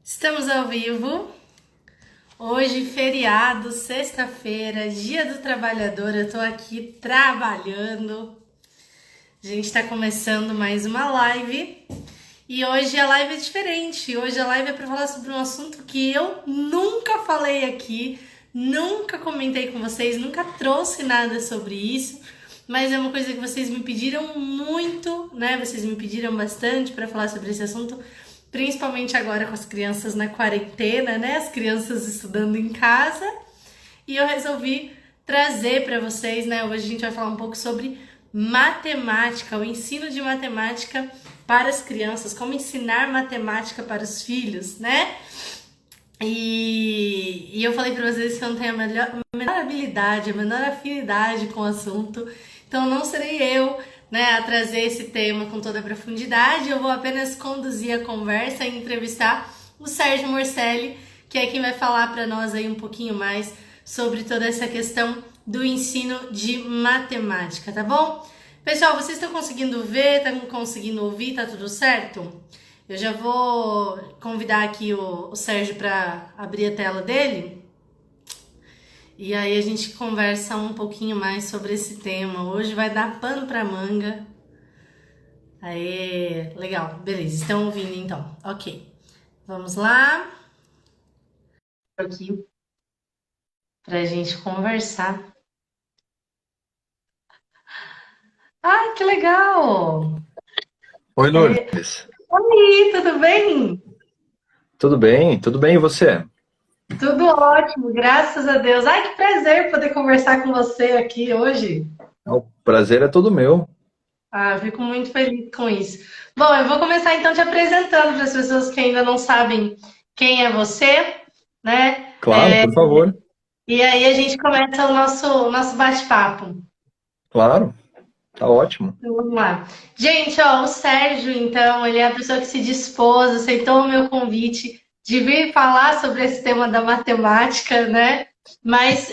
Estamos ao vivo. Hoje, feriado, sexta-feira, Dia do Trabalhador. Eu tô aqui trabalhando. A gente tá começando mais uma live. E hoje a live é diferente. Hoje a live é para falar sobre um assunto que eu nunca falei aqui, nunca comentei com vocês, nunca trouxe nada sobre isso. Mas é uma coisa que vocês me pediram muito, né? Vocês me pediram bastante para falar sobre esse assunto. Principalmente agora com as crianças na quarentena, né? As crianças estudando em casa. E eu resolvi trazer para vocês, né? Hoje a gente vai falar um pouco sobre matemática, o ensino de matemática para as crianças, como ensinar matemática para os filhos, né? E eu falei para vocês que eu não tenho a menor habilidade, a menor afinidade com o assunto. Então não serei eu, né, a trazer esse tema com toda a profundidade. Eu vou apenas conduzir a conversa e entrevistar o Sérgio Morcelli, que é quem vai falar para nós aí um pouquinho mais sobre toda essa questão do ensino de matemática, tá bom? Pessoal, vocês estão conseguindo ver, estão conseguindo ouvir, tá tudo certo? Eu já vou convidar aqui o Sérgio para abrir a tela dele. E aí a gente conversa um pouquinho mais sobre esse tema. Hoje vai dar pano pra manga. Aê, legal, beleza, estão ouvindo então. Ok, vamos lá. Aqui pra gente conversar. Ah, que legal! Oi, É... Lourdes. Oi, tudo bem? Tudo bem? Tudo bem e você? Tudo ótimo, graças a Deus. Ai, que prazer poder conversar com você aqui hoje. O prazer é todo meu. Ah, fico muito feliz com isso. Bom, eu vou começar então te apresentando para as pessoas que ainda não sabem quem é você, né? Claro, por favor. E aí a gente começa o nosso bate-papo. Claro, tá ótimo. Então, vamos lá. Gente, ó, o Sérgio, então, ele é a pessoa que se dispôs, aceitou o meu convite de vir falar sobre esse tema da matemática, né? Mas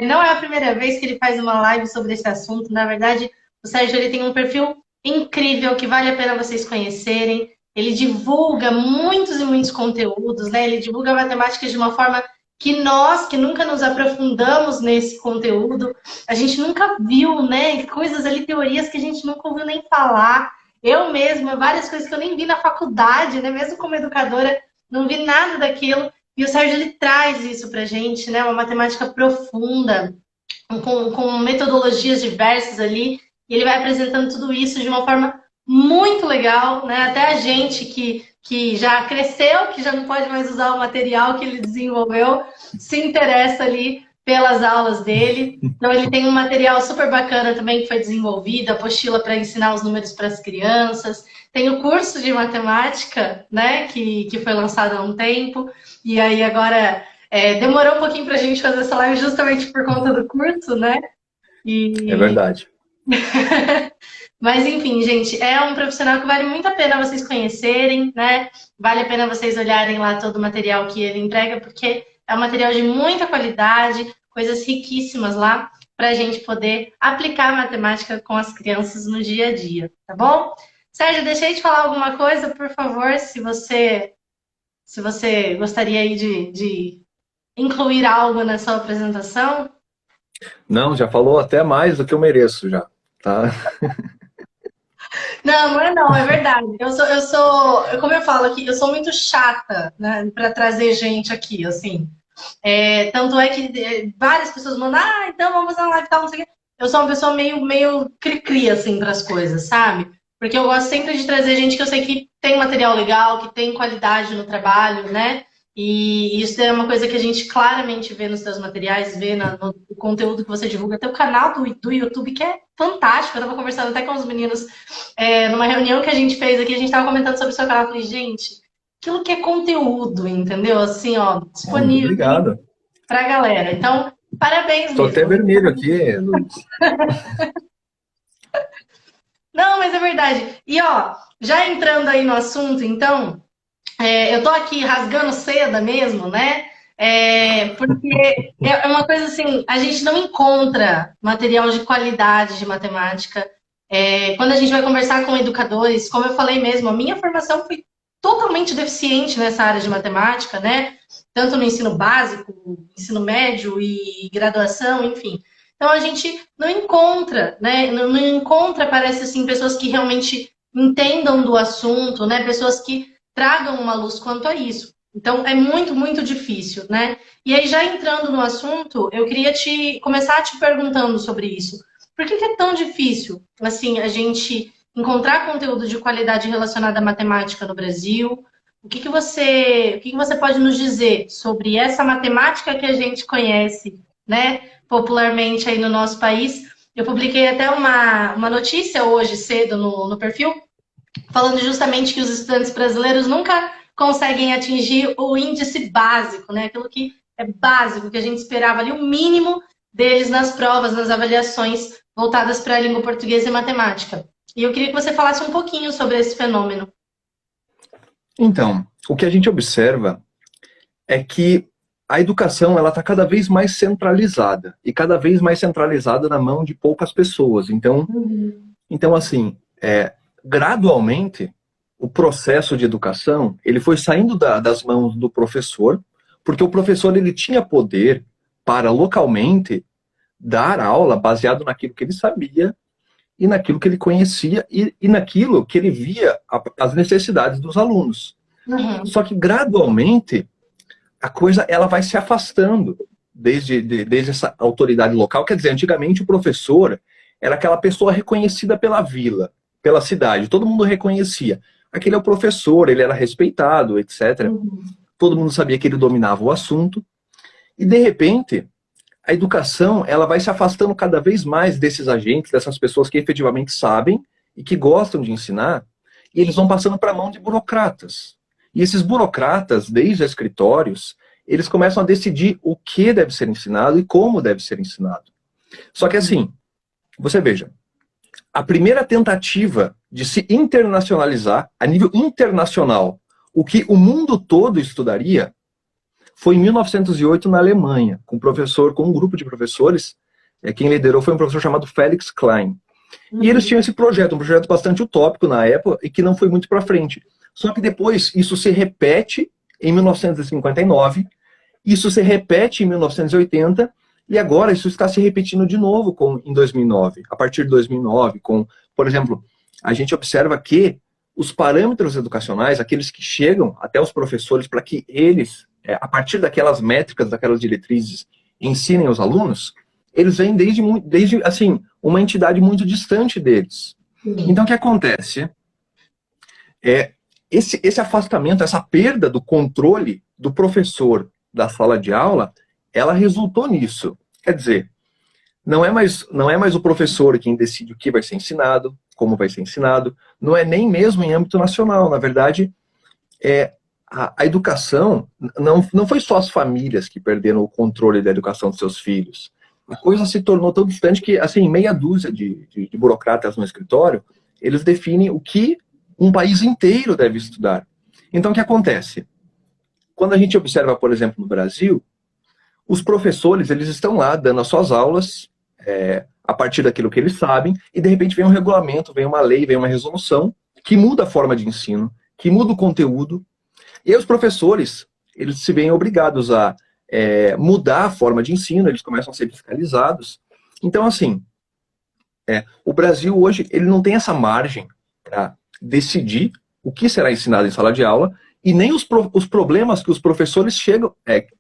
não é a primeira vez que ele faz uma live sobre esse assunto. Na verdade, o Sérgio ele tem um perfil incrível que vale a pena vocês conhecerem. Ele divulga muitos e muitos conteúdos, né? Ele divulga matemática de uma forma que nós, que nunca nos aprofundamos nesse conteúdo, a gente nunca viu, né? Coisas ali, teorias que a gente nunca ouviu nem falar. Eu mesma, várias coisas que eu nem vi na faculdade, né? Mesmo como educadora, não vi nada daquilo. E o Sérgio, ele traz isso pra gente, né? Uma matemática profunda, com metodologias diversas ali. E ele vai apresentando tudo isso de uma forma muito legal, né? Até a gente que já cresceu, que já não pode mais usar o material que ele desenvolveu, se interessa ali pelas aulas dele. Então, ele tem um material super bacana também que foi desenvolvido, apostila para ensinar os números para as crianças. Tem o curso de matemática, né, que foi lançado há um tempo. E aí agora demorou um pouquinho para a gente fazer essa live justamente por conta do curso, né? É E verdade. mas enfim, gente, é um profissional que vale muito a pena vocês conhecerem, né? Vale a pena vocês olharem lá todo o material que ele entrega, porque é um material de muita qualidade, coisas riquíssimas lá, para a gente poder aplicar a matemática com as crianças no dia a dia, tá bom? Sérgio, deixei de falar alguma coisa, por favor, se você gostaria aí de incluir algo na sua apresentação. Não, já falou até mais do que eu mereço já, tá? Não, não é não, é verdade. Como eu falo aqui, eu sou muito chata, né, para trazer gente aqui, assim. Tanto é que várias pessoas mandam, então vamos fazer uma live e tal, não sei o quê. Eu sou uma pessoa meio cri-cri, assim, para as coisas, sabe? Porque eu gosto sempre de trazer gente que eu sei que tem material legal, que tem qualidade no trabalho, né? E isso é uma coisa que a gente claramente vê nos seus materiais, vê no conteúdo que você divulga. Tem o canal do YouTube, que é fantástico. Eu estava conversando até com os meninos numa reunião que a gente fez aqui, a gente estava comentando sobre o seu canal. Eu falei, gente, aquilo que é conteúdo, entendeu? Assim, ó, Muito disponível obrigado. pra galera. Então, parabéns Estou até mesmo. vermelho aqui, Lourdes. Não, mas é verdade. E ó, já entrando aí no assunto, então, eu tô aqui rasgando seda mesmo, né? Porque é uma coisa assim, a gente não encontra material de qualidade de matemática. Quando a gente vai conversar com educadores, como eu falei mesmo, a minha formação foi totalmente deficiente nessa área de matemática, né? Tanto no ensino básico, ensino médio e graduação, enfim. Então a gente não encontra, né? Não encontra, parece assim, pessoas que realmente entendam do assunto, né? Pessoas que tragam uma luz quanto a isso. Então é muito, muito difícil, né? E aí, já entrando no assunto, eu queria começar te perguntando sobre isso. Por que é tão difícil, assim, a gente encontrar conteúdo de qualidade relacionado à matemática no Brasil? O que você pode nos dizer sobre essa matemática que a gente conhece, né, popularmente aí no nosso país? Eu publiquei até uma notícia hoje cedo no perfil, falando justamente que os estudantes brasileiros nunca conseguem atingir o índice básico, né? Aquilo que é básico, que a gente esperava ali, o mínimo deles nas provas, nas avaliações voltadas para a língua portuguesa e matemática. E eu queria que você falasse um pouquinho sobre esse fenômeno. Então, o que a gente observa é que a educação ela está cada vez mais centralizada e cada vez mais centralizada na mão de poucas pessoas. Então assim, gradualmente o processo de educação ele foi saindo das mãos do professor, porque o professor ele tinha poder para localmente dar aula baseado naquilo que ele sabia e naquilo que ele conhecia e naquilo que ele via as necessidades dos alunos. Só que gradualmente a coisa ela vai se afastando desde essa autoridade local. Quer dizer, antigamente o professor era aquela pessoa reconhecida pela vila, pela cidade, todo mundo reconhecia. Aquele é o professor, ele era respeitado, etc. Todo mundo sabia que ele dominava o assunto. E de repente, a educação ela vai se afastando cada vez mais desses agentes, dessas pessoas que efetivamente sabem e que gostam de ensinar, e eles vão passando para a mão de burocratas. E esses burocratas, desde escritórios, eles começam a decidir o que deve ser ensinado e como deve ser ensinado. Só que assim, você veja, a primeira tentativa de se internacionalizar, a nível internacional, o que o mundo todo estudaria, foi em 1908 na Alemanha, com um grupo de professores, quem liderou foi um professor chamado Felix Klein. E eles tinham esse projeto, um projeto bastante utópico na época e que não foi muito para frente. Só que depois isso se repete em 1959, isso se repete em 1980 e agora isso está se repetindo de novo em 2009. A partir de 2009, por exemplo, a gente observa que os parâmetros educacionais, aqueles que chegam até os professores para que eles, a partir daquelas métricas, daquelas diretrizes, ensinem os alunos, eles vêm desde assim, uma entidade muito distante deles. Então, o que acontece? Esse afastamento, essa perda do controle do professor da sala de aula, ela resultou nisso. Quer dizer, não é mais o professor quem decide o que vai ser ensinado, como vai ser ensinado, não é nem mesmo em âmbito nacional. Na verdade, a educação, não foi só as famílias que perderam o controle da educação dos seus filhos. A coisa se tornou tão distante que, assim, meia dúzia de burocratas no escritório, eles definem o que um país inteiro deve estudar. Então, o que acontece? Quando a gente observa, por exemplo, no Brasil, os professores, eles estão lá dando as suas aulas a partir daquilo que eles sabem, e de repente vem um regulamento, vem uma lei, vem uma resolução que muda a forma de ensino, que muda o conteúdo, e aí os professores, eles se veem obrigados a mudar a forma de ensino, eles começam a ser fiscalizados. Então, assim, o Brasil hoje, ele não tem essa margem para decidir o que será ensinado em sala de aula, e nem os problemas que os professores chegam,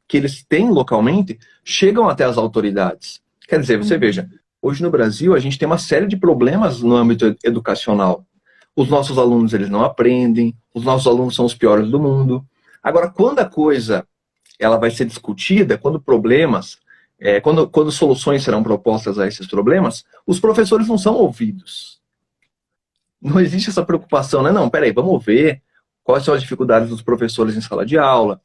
que eles têm localmente, chegam até as autoridades. Quer dizer, você veja, hoje no Brasil a gente tem uma série de problemas no âmbito educacional. Os nossos alunos, eles não aprendem, os nossos alunos são os piores do mundo. Agora, quando a coisa ela vai ser discutida, quando problemas, quando soluções serão propostas a esses problemas, os professores não são ouvidos. Não existe essa preocupação, né? Não, peraí, vamos ver quais são as dificuldades dos professores em sala de aula.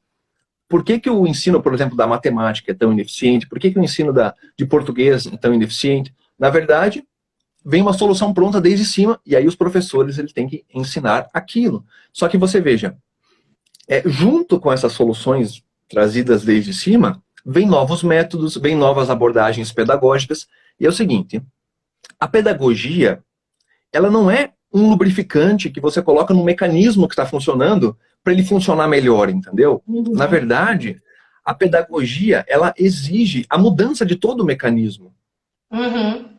Por que o ensino, por exemplo, da matemática é tão ineficiente? Por que o ensino de português é tão ineficiente? Na verdade, vem uma solução pronta desde cima, e aí os professores eles têm que ensinar aquilo. Só que você veja, junto com essas soluções trazidas desde cima, vem novos métodos, vem novas abordagens pedagógicas, e é o seguinte, a pedagogia, ela não é um lubrificante que você coloca num mecanismo que está funcionando ele funcionar melhor, entendeu? Uhum. Na verdade, a pedagogia, ela exige a mudança de todo o mecanismo. Uhum.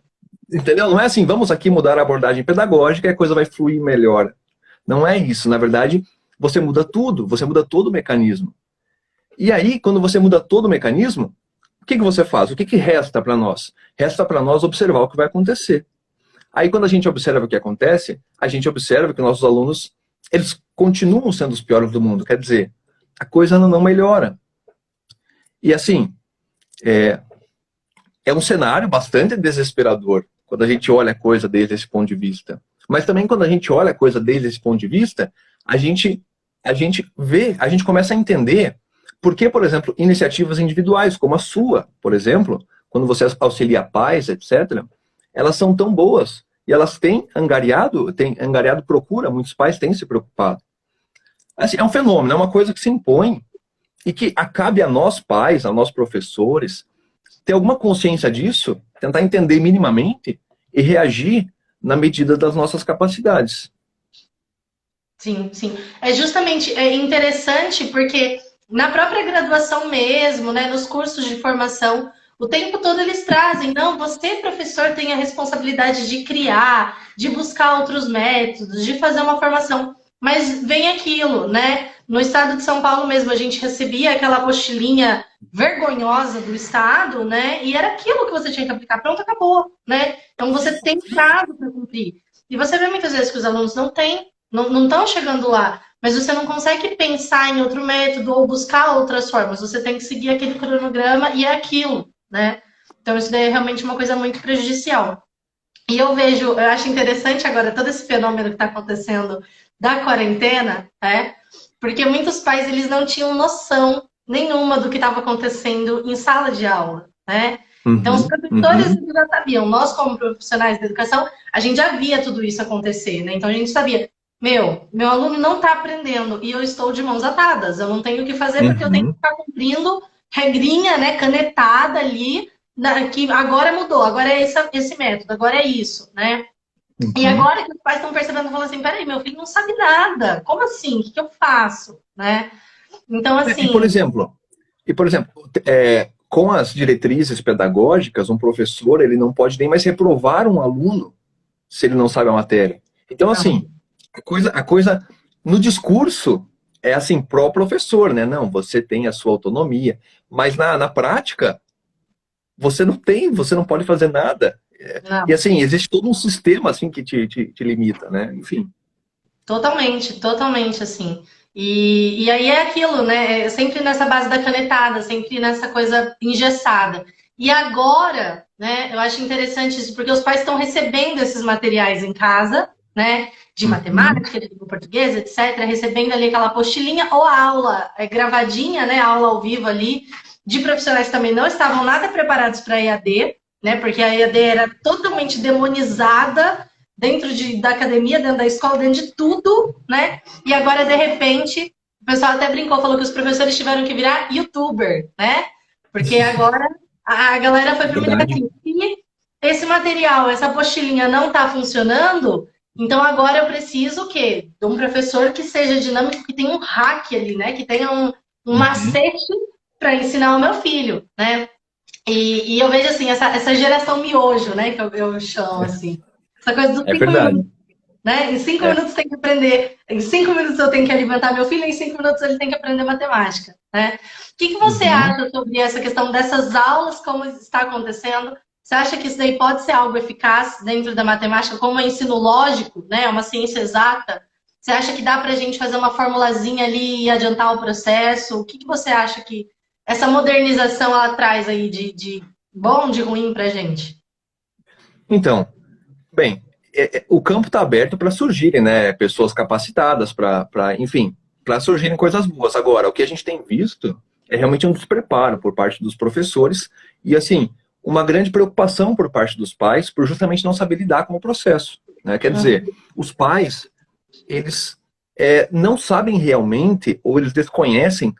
Entendeu? Não é assim, vamos aqui mudar a abordagem pedagógica e a coisa vai fluir melhor. Não é isso. Na verdade, você muda tudo, você muda todo o mecanismo. E aí, quando você muda todo o mecanismo, o que você faz? O que resta para nós? Resta para nós observar o que vai acontecer. Aí, quando a gente observa o que acontece, a gente observa que nossos alunos, eles continuam sendo os piores do mundo. Quer dizer, a coisa não melhora. E assim, é um cenário bastante desesperador quando a gente olha a coisa desde esse ponto de vista. Mas também quando a gente olha a coisa desde esse ponto de vista, a gente começa a entender por que, por exemplo, iniciativas individuais, como a sua, por exemplo, quando você auxilia pais, etc., elas são tão boas e elas têm angariado procura, muitos pais têm se preocupado. Assim, é um fenômeno, é uma coisa que se impõe e que cabe a nós pais, a nós professores, ter alguma consciência disso, tentar entender minimamente e reagir na medida das nossas capacidades. Sim, sim. É justamente interessante porque na própria graduação mesmo, né, nos cursos de formação, o tempo todo eles trazem, não, você, professor, tem a responsabilidade de criar, de buscar outros métodos, de fazer uma formação. Mas vem aquilo, né? No estado de São Paulo mesmo, a gente recebia aquela apostilinha vergonhosa do estado, né? E era aquilo que você tinha que aplicar. Pronto, acabou, né? Então você tem prazo para cumprir. E você vê muitas vezes que os alunos não têm, não estão chegando lá, mas você não consegue pensar em outro método ou buscar outras formas. Você tem que seguir aquele cronograma e é aquilo, né? Então isso daí é realmente uma coisa muito prejudicial. E eu acho interessante agora todo esse fenômeno que está acontecendo da quarentena, né? Porque muitos pais eles não tinham noção nenhuma do que estava acontecendo em sala de aula, né? Então os professores já sabiam, nós como profissionais da educação, a gente já via tudo isso acontecer, né? Então a gente sabia, meu aluno não está aprendendo e eu estou de mãos atadas, eu não tenho o que fazer porque eu tenho que ficar cumprindo regrinha, né, canetada ali, que agora mudou, agora é esse método, agora é isso, né? E agora que os pais estão percebendo, falando assim, peraí, meu filho não sabe nada, como assim? O que eu faço? Né? Então, assim... E, por exemplo, com as diretrizes pedagógicas, um professor ele não pode nem mais reprovar um aluno se ele não sabe a matéria. Então, assim, a coisa no discurso é assim, pró-professor, né? Não, você tem a sua autonomia, mas na prática, você não pode fazer nada. E assim, existe todo um sistema assim que te limita, né? Enfim. Totalmente, assim. E aí é aquilo, né? É sempre nessa base da canetada, sempre nessa coisa engessada. E agora, né, eu acho interessante isso, porque os pais estão recebendo esses materiais em casa, né? De matemática, de língua portuguesa, etc., recebendo ali aquela apostilinha ou a aula gravadinha, né? A aula ao vivo ali, de profissionais que também não estavam nada preparados para a EAD, né? Porque a EAD era totalmente demonizada dentro da academia, dentro da escola, dentro de tudo, né? E agora, de repente, o pessoal até brincou, falou que os professores tiveram que virar youtuber, né? Porque agora a galera foi primeiro assim, se esse material, essa apostilinha não está funcionando, então agora eu preciso o quê? De um professor que seja dinâmico, que tenha um hack ali, né? Que tenha um macete para ensinar o meu filho, né? E eu vejo assim, essa geração miojo, né? Que eu chamo assim. Essa coisa dos 5 minutos. Né? Em 5 minutos tem que aprender. Em 5 minutos eu tenho que alimentar meu filho, em 5 minutos ele tem que aprender matemática. Né? O que você acha sobre essa questão dessas aulas, como está acontecendo? Você acha que isso daí pode ser algo eficaz dentro da matemática, como é ensino lógico, né? Uma ciência exata? Você acha que dá para a gente fazer uma formulazinha ali e adiantar o processo? O que você acha que essa modernização ela traz aí de bom, de ruim para a gente? Então, bem, o campo está aberto para surgirem, né, pessoas capacitadas, enfim, para surgirem coisas boas. Agora, o que a gente tem visto é realmente um despreparo por parte dos professores e, assim, uma grande preocupação por parte dos pais por justamente não saber lidar com o processo. Né? Quer dizer, os pais, eles não sabem realmente, ou eles desconhecem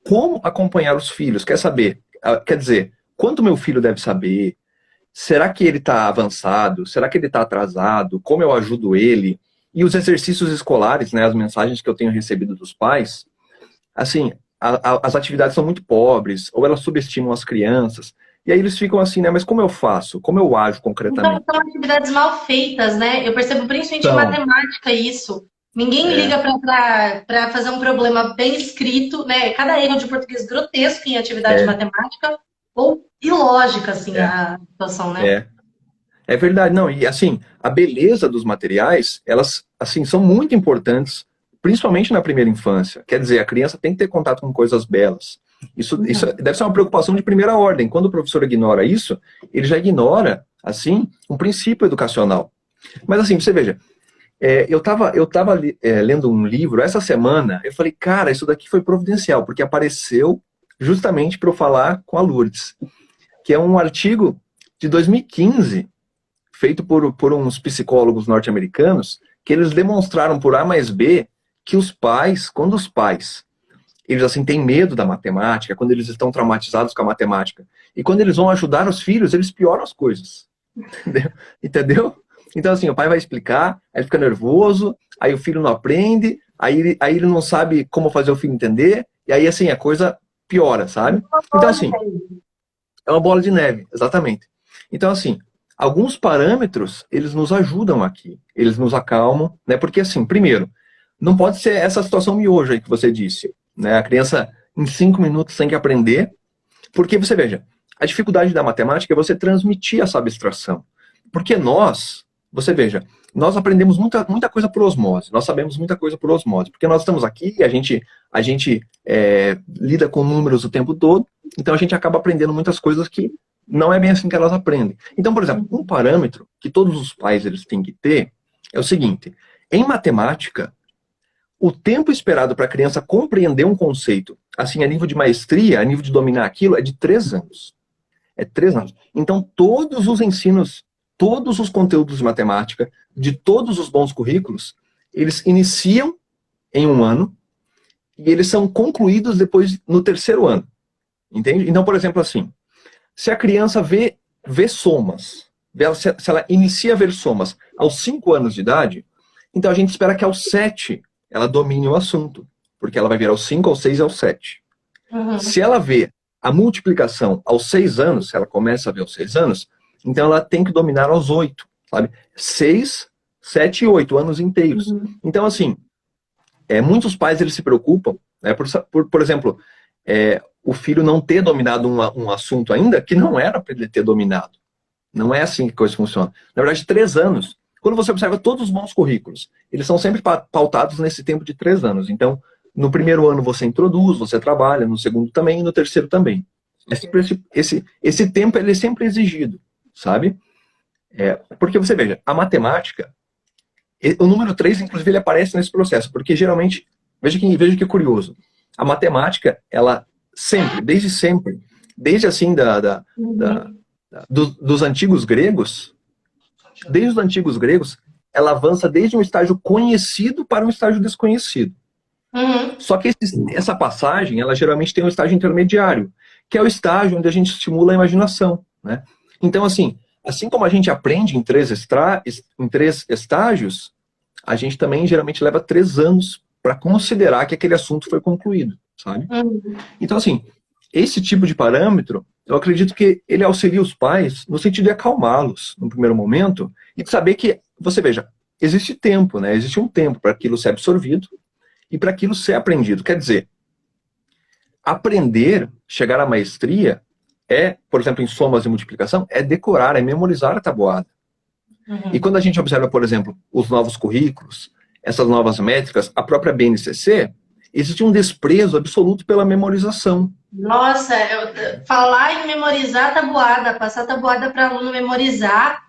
como acompanhar os filhos. Quer dizer, quanto meu filho deve saber? Será que ele está avançado? Será que ele está atrasado? Como eu ajudo ele? E os exercícios escolares, né, as mensagens que eu tenho recebido dos pais, assim, as atividades são muito pobres, ou elas subestimam as crianças, e aí eles ficam assim, né, mas como eu faço? Como eu ajo Então, concretamente? são atividades mal feitas, né? Eu percebo principalmente em Então, matemática isso. Ninguém é, liga para fazer um problema bem escrito, né? Cada erro de português grotesco em atividade de é, matemática ou ilógica, assim, é, a situação, né? é. É verdade, não, e assim, a beleza dos materiais, elas, assim, são muito importantes, principalmente na primeira infância. Quer dizer, a criança tem que ter contato com coisas belas. Isso Uhum. deve ser uma preocupação de primeira ordem. Quando o professor ignora isso, ele já ignora, assim, um princípio educacional. Mas assim, você veja, eu tava lendo um livro essa semana, eu falei, cara, isso daqui foi providencial, porque apareceu justamente para eu falar com a Lourdes, que é um artigo de 2015, feito por uns psicólogos norte-americanos, que eles demonstraram por A mais B que os pais, quando os pais, eles assim têm medo da matemática, quando eles estão traumatizados com a matemática, e quando eles vão ajudar os filhos, eles pioram as coisas. Entendeu? Entendeu? Então, assim, o pai vai explicar, aí ele fica nervoso, aí o filho não aprende, aí ele não sabe como fazer o filho entender, e aí, assim, a coisa piora, sabe? Então, assim, é uma bola de neve, exatamente. Então, assim, alguns parâmetros, eles nos ajudam aqui, eles nos acalmam, né? Porque, assim, primeiro, não pode ser essa situação miojo aí que você disse, né? A criança, em 5 minutos, tem que aprender, porque, você veja, a dificuldade da matemática é você transmitir essa abstração. Porque você veja, nós aprendemos muita coisa por osmose, nós sabemos muita coisa por osmose, porque nós estamos aqui, a gente lida com números o tempo todo, então a gente acaba aprendendo muitas coisas que não é bem assim que elas aprendem. Então, por exemplo, um parâmetro que todos os pais eles têm que ter é o seguinte: em matemática, o tempo esperado para a criança compreender um conceito, assim, a nível de maestria, a nível de dominar aquilo, é de 3 anos. É 3 anos. Então, todos os ensinos, todos os conteúdos de matemática, de todos os bons currículos, eles iniciam em 1 ano e eles são concluídos depois no terceiro ano. Entende? Então, por exemplo, assim, se a criança vê somas, se ela inicia a ver somas aos 5 anos de idade, então a gente espera que aos 7 ela domine o assunto, porque ela vai ver aos 5, aos 6 e aos 7. Uhum. Se ela vê a multiplicação aos 6 anos, se ela começa a ver aos 6 anos, então ela tem que dominar aos 8, sabe? 6, 7 e 8 anos inteiros. Uhum. Então, assim, muitos pais eles se preocupam, né, por exemplo, o filho não ter dominado um assunto ainda que não era para ele ter dominado. Não é assim que a coisa funciona. Na verdade, 3 anos. Quando você observa todos os bons currículos, eles são sempre pautados nesse tempo de 3 anos. Então, no primeiro ano você introduz, você trabalha, no segundo também e no terceiro também. É sempre esse tempo ele é sempre exigido, sabe? Porque você veja, a matemática, o número 3, inclusive, ele aparece nesse processo, porque geralmente, veja que curioso, a matemática, ela sempre, desde assim Uhum. dos antigos gregos, desde os antigos gregos, ela avança desde um estágio conhecido para um estágio desconhecido. Uhum. Só que essa passagem, ela geralmente tem um estágio intermediário, que é o estágio onde a gente estimula a imaginação, né? Então, assim como a gente aprende em 3 estágios, a gente também geralmente leva 3 anos para considerar que aquele assunto foi concluído, sabe? Uhum. Então, assim, esse tipo de parâmetro, eu acredito que ele auxilia os pais no sentido de acalmá-los no primeiro momento e de saber que, você veja, existe tempo, né? Existe um tempo para aquilo ser absorvido e para aquilo ser aprendido. Quer dizer, aprender, chegar à maestria, por exemplo, em somas e multiplicação, é decorar, é memorizar a tabuada. E Uhum. quando a gente observa, por exemplo, os novos currículos, essas novas métricas, a própria BNCC, existe um desprezo absoluto pela memorização. Nossa, falar em memorizar a tabuada, passar a tabuada para aluno memorizar,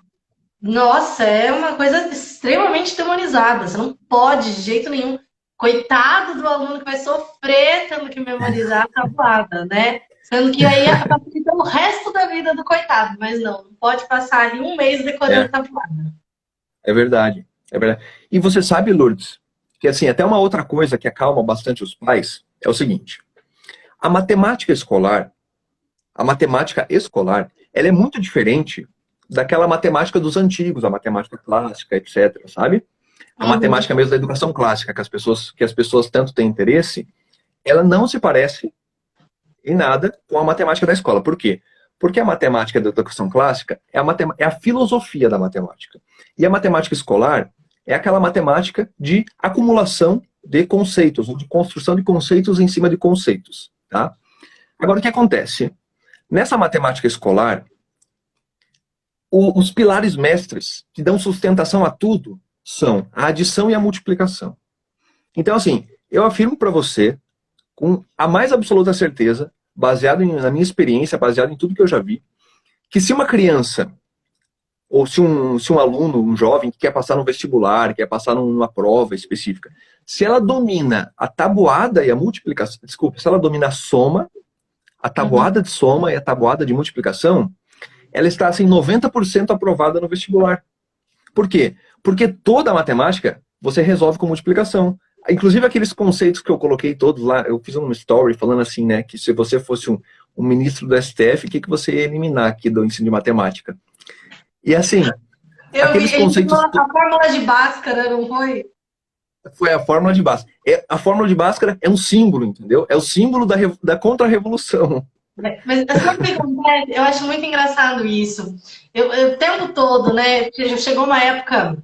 nossa, é uma coisa extremamente demonizada. Você não pode, de jeito nenhum. Coitado do aluno que vai sofrer tendo que memorizar a tabuada, né? Sendo que aí facilita o resto da vida do coitado, mas não pode passar ali um mês decorando a É, tabuada. é verdade, é verdade. E você sabe, Lourdes, que assim, até uma outra coisa que acalma bastante os pais é o seguinte: a matemática escolar, ela é muito diferente daquela matemática dos antigos, a matemática clássica, etc, sabe? a matemática mesmo da educação clássica, que as pessoas tanto têm interesse, ela não se parece em nada com a matemática da escola. Por quê? Porque a matemática da educação clássica é a filosofia da matemática. E a matemática escolar é aquela matemática de acumulação de conceitos, ou de construção de conceitos em cima de conceitos. Tá? Agora, o que acontece? Nessa matemática escolar, os pilares mestres que dão sustentação a tudo são a adição e a multiplicação. Então, assim, eu afirmo para você, com a mais absoluta certeza, baseado na minha experiência, baseado em tudo que eu já vi, que se uma criança, ou se um aluno, um jovem que quer passar no vestibular, quer passar numa prova específica, se ela domina a tabuada e a multiplicação, desculpa, se ela domina a soma, a tabuada de soma e a tabuada de multiplicação, ela está, assim, 90% aprovada no vestibular. Por quê? Porque toda a matemática você resolve com multiplicação. Inclusive aqueles conceitos que eu coloquei todos lá, eu fiz uma story falando assim, né, que se você fosse um ministro do STF, o que você ia eliminar aqui do ensino de matemática? E assim, aqueles conceitos... A fórmula de Bhaskara, não foi? Foi a fórmula de Bhaskara. A fórmula de Bhaskara é um símbolo, entendeu? É o símbolo da contra-revolução. Mas sabe o que acontece? Eu acho muito engraçado isso. O tempo todo, né? Chegou uma época...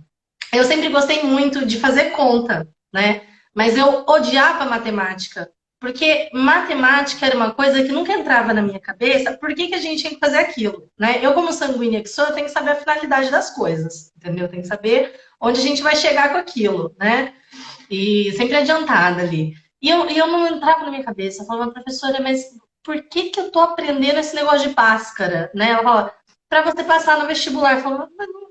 Eu sempre gostei muito de fazer conta, né? Mas eu odiava matemática. Porque matemática era uma coisa que nunca entrava na minha cabeça. Por que a gente tinha que fazer aquilo, né? Eu, como sanguínea que sou, eu tenho que saber a finalidade das coisas, entendeu? Eu tenho que saber onde a gente vai chegar com aquilo, né? E sempre adiantada ali. E eu não entrava na minha cabeça. Eu falava, professora, mas por que eu tô aprendendo esse negócio de Bhaskara, né? Ela fala, para você passar no vestibular. Eu falava, mas não,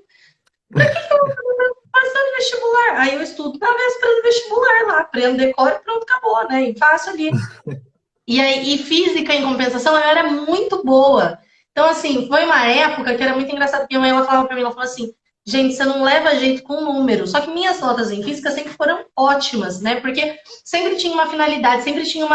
pra que eu vou passar no vestibular? Aí eu estudo na véspera do vestibular lá, aprendo, decoro e pronto, acabou, né? E faço ali. E física, em compensação, eu era muito boa. Então, assim, foi uma época que era muito engraçado, porque a mãe, ela falava pra mim, ela falou assim, gente, você não leva jeito com número. Só que minhas notas em física sempre foram ótimas, né? Porque sempre tinha uma finalidade, sempre tinha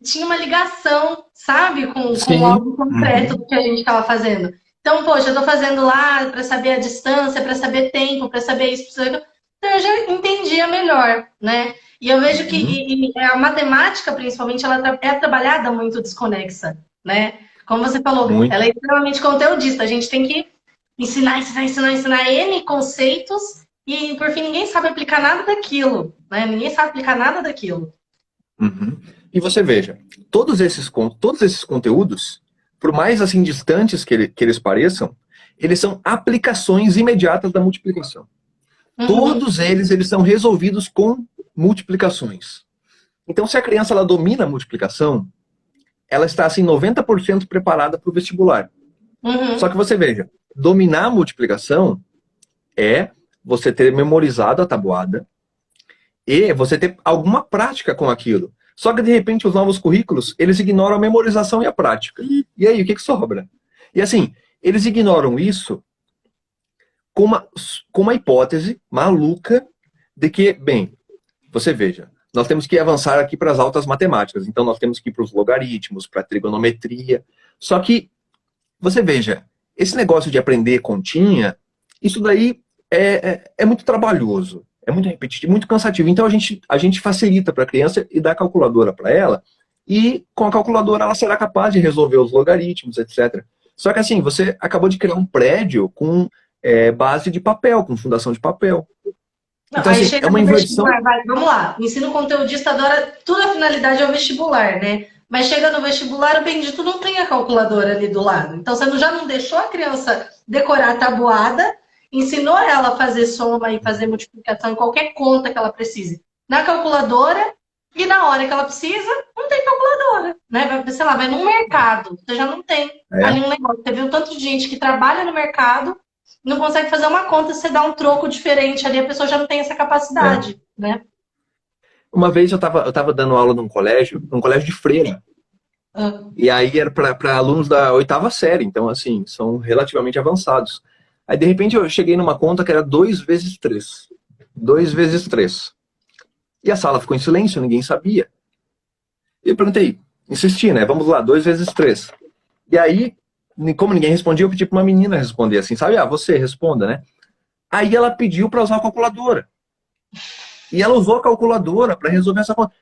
tinha uma ligação, sabe? Com algo concreto do que a gente estava fazendo. Então, poxa, eu tô fazendo lá para saber a distância, para saber tempo, para saber isso, pra saber... Então, eu já entendia melhor, né? E eu vejo que a matemática, principalmente, ela é trabalhada muito desconexa, né? Como você falou, Muito. ela é extremamente conteudista. A gente tem que ensinar N conceitos e, por fim, ninguém sabe aplicar nada daquilo, né? Ninguém sabe aplicar nada daquilo. E você veja, todos esses conteúdos, por mais assim distantes que eles pareçam, eles são aplicações imediatas da multiplicação. Todos eles são resolvidos com multiplicações. Então, se a criança ela domina a multiplicação, ela está assim 90% preparada para o vestibular. Só que você veja, dominar a multiplicação é você ter memorizado a tabuada e você ter alguma prática com aquilo. Só que, de repente, os novos currículos, eles ignoram a memorização e a prática. E aí, o que sobra? E assim, eles ignoram isso com uma hipótese maluca de que, bem, você veja, nós temos que avançar aqui para as altas matemáticas. Então, nós temos que ir para os logaritmos, para a trigonometria. Só que, você veja, esse negócio de aprender continha, isso daí é muito trabalhoso. É muito repetitivo, muito cansativo. Então a gente facilita para a criança e dá a calculadora para ela, e com a calculadora ela será capaz de resolver os logaritmos, etc. Só que assim, você acabou de criar um prédio com base de papel, com fundação de papel. Não, então, assim, é uma inversão. Vamos lá, o ensino conteudista adora, tudo a finalidade é o vestibular, né? Mas chega no vestibular, o bendito não tem a calculadora ali do lado. Então você já não deixou a criança decorar a tabuada, ensinou ela a fazer soma e fazer multiplicação em qualquer conta que ela precise na calculadora, e na hora que ela precisa, não tem calculadora, né? Sei lá, vai num mercado, você já não tem ali um negócio. Você viu tanto de gente que trabalha no mercado, não consegue fazer uma conta, você dá um troco diferente ali, a pessoa já não tem essa capacidade, né? Uma vez eu tava dando aula num colégio de freira. E aí era para alunos da 8ª série, então assim, são relativamente avançados. Aí, de repente, eu cheguei numa conta que era 2 vezes 3. 2 vezes 3. E a sala ficou em silêncio, ninguém sabia. E eu perguntei, insisti, né? Vamos lá, 2 vezes 3. E aí, como ninguém respondia, eu pedi para uma menina responder assim, sabe? Ah, você responda, né? Aí ela pediu para usar a calculadora. E ela usou a calculadora para resolver essa conta.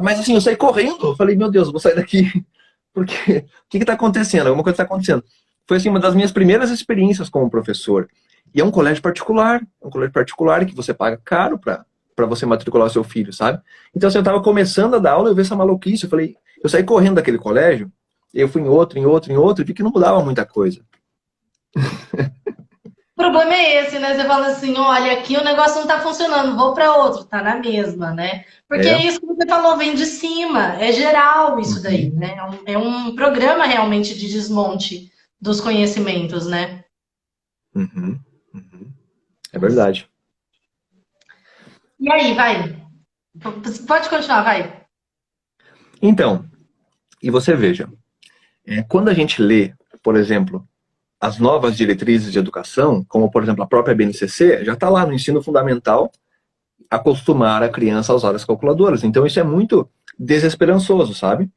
Mas assim, eu saí correndo. Eu falei, meu Deus, eu vou sair daqui. Porque o que está acontecendo? Alguma coisa está acontecendo. Foi assim, uma das minhas primeiras experiências como professor. E é um colégio particular que você paga caro para você matricular o seu filho, sabe? Então, assim, eu estava começando a dar aula, eu vi essa maluquice, eu falei, eu saí correndo daquele colégio, eu fui em outro, e vi que não mudava muita coisa. O problema é esse, né? Você fala assim, olha, aqui o negócio não tá funcionando, vou para outro, tá na mesma, né? Porque É. é isso que você falou, vem de cima, é geral isso daí, Uhum. né? É um programa realmente de desmonte dos conhecimentos, né? Uhum. Uhum. É verdade. E aí, vai. Pode continuar, vai. Então, e você veja, quando a gente lê, por exemplo, as novas diretrizes de educação, como, por exemplo, a própria BNCC, já está lá no ensino fundamental, acostumar a criança a usar as calculadoras. Então, isso é muito desesperançoso, sabe?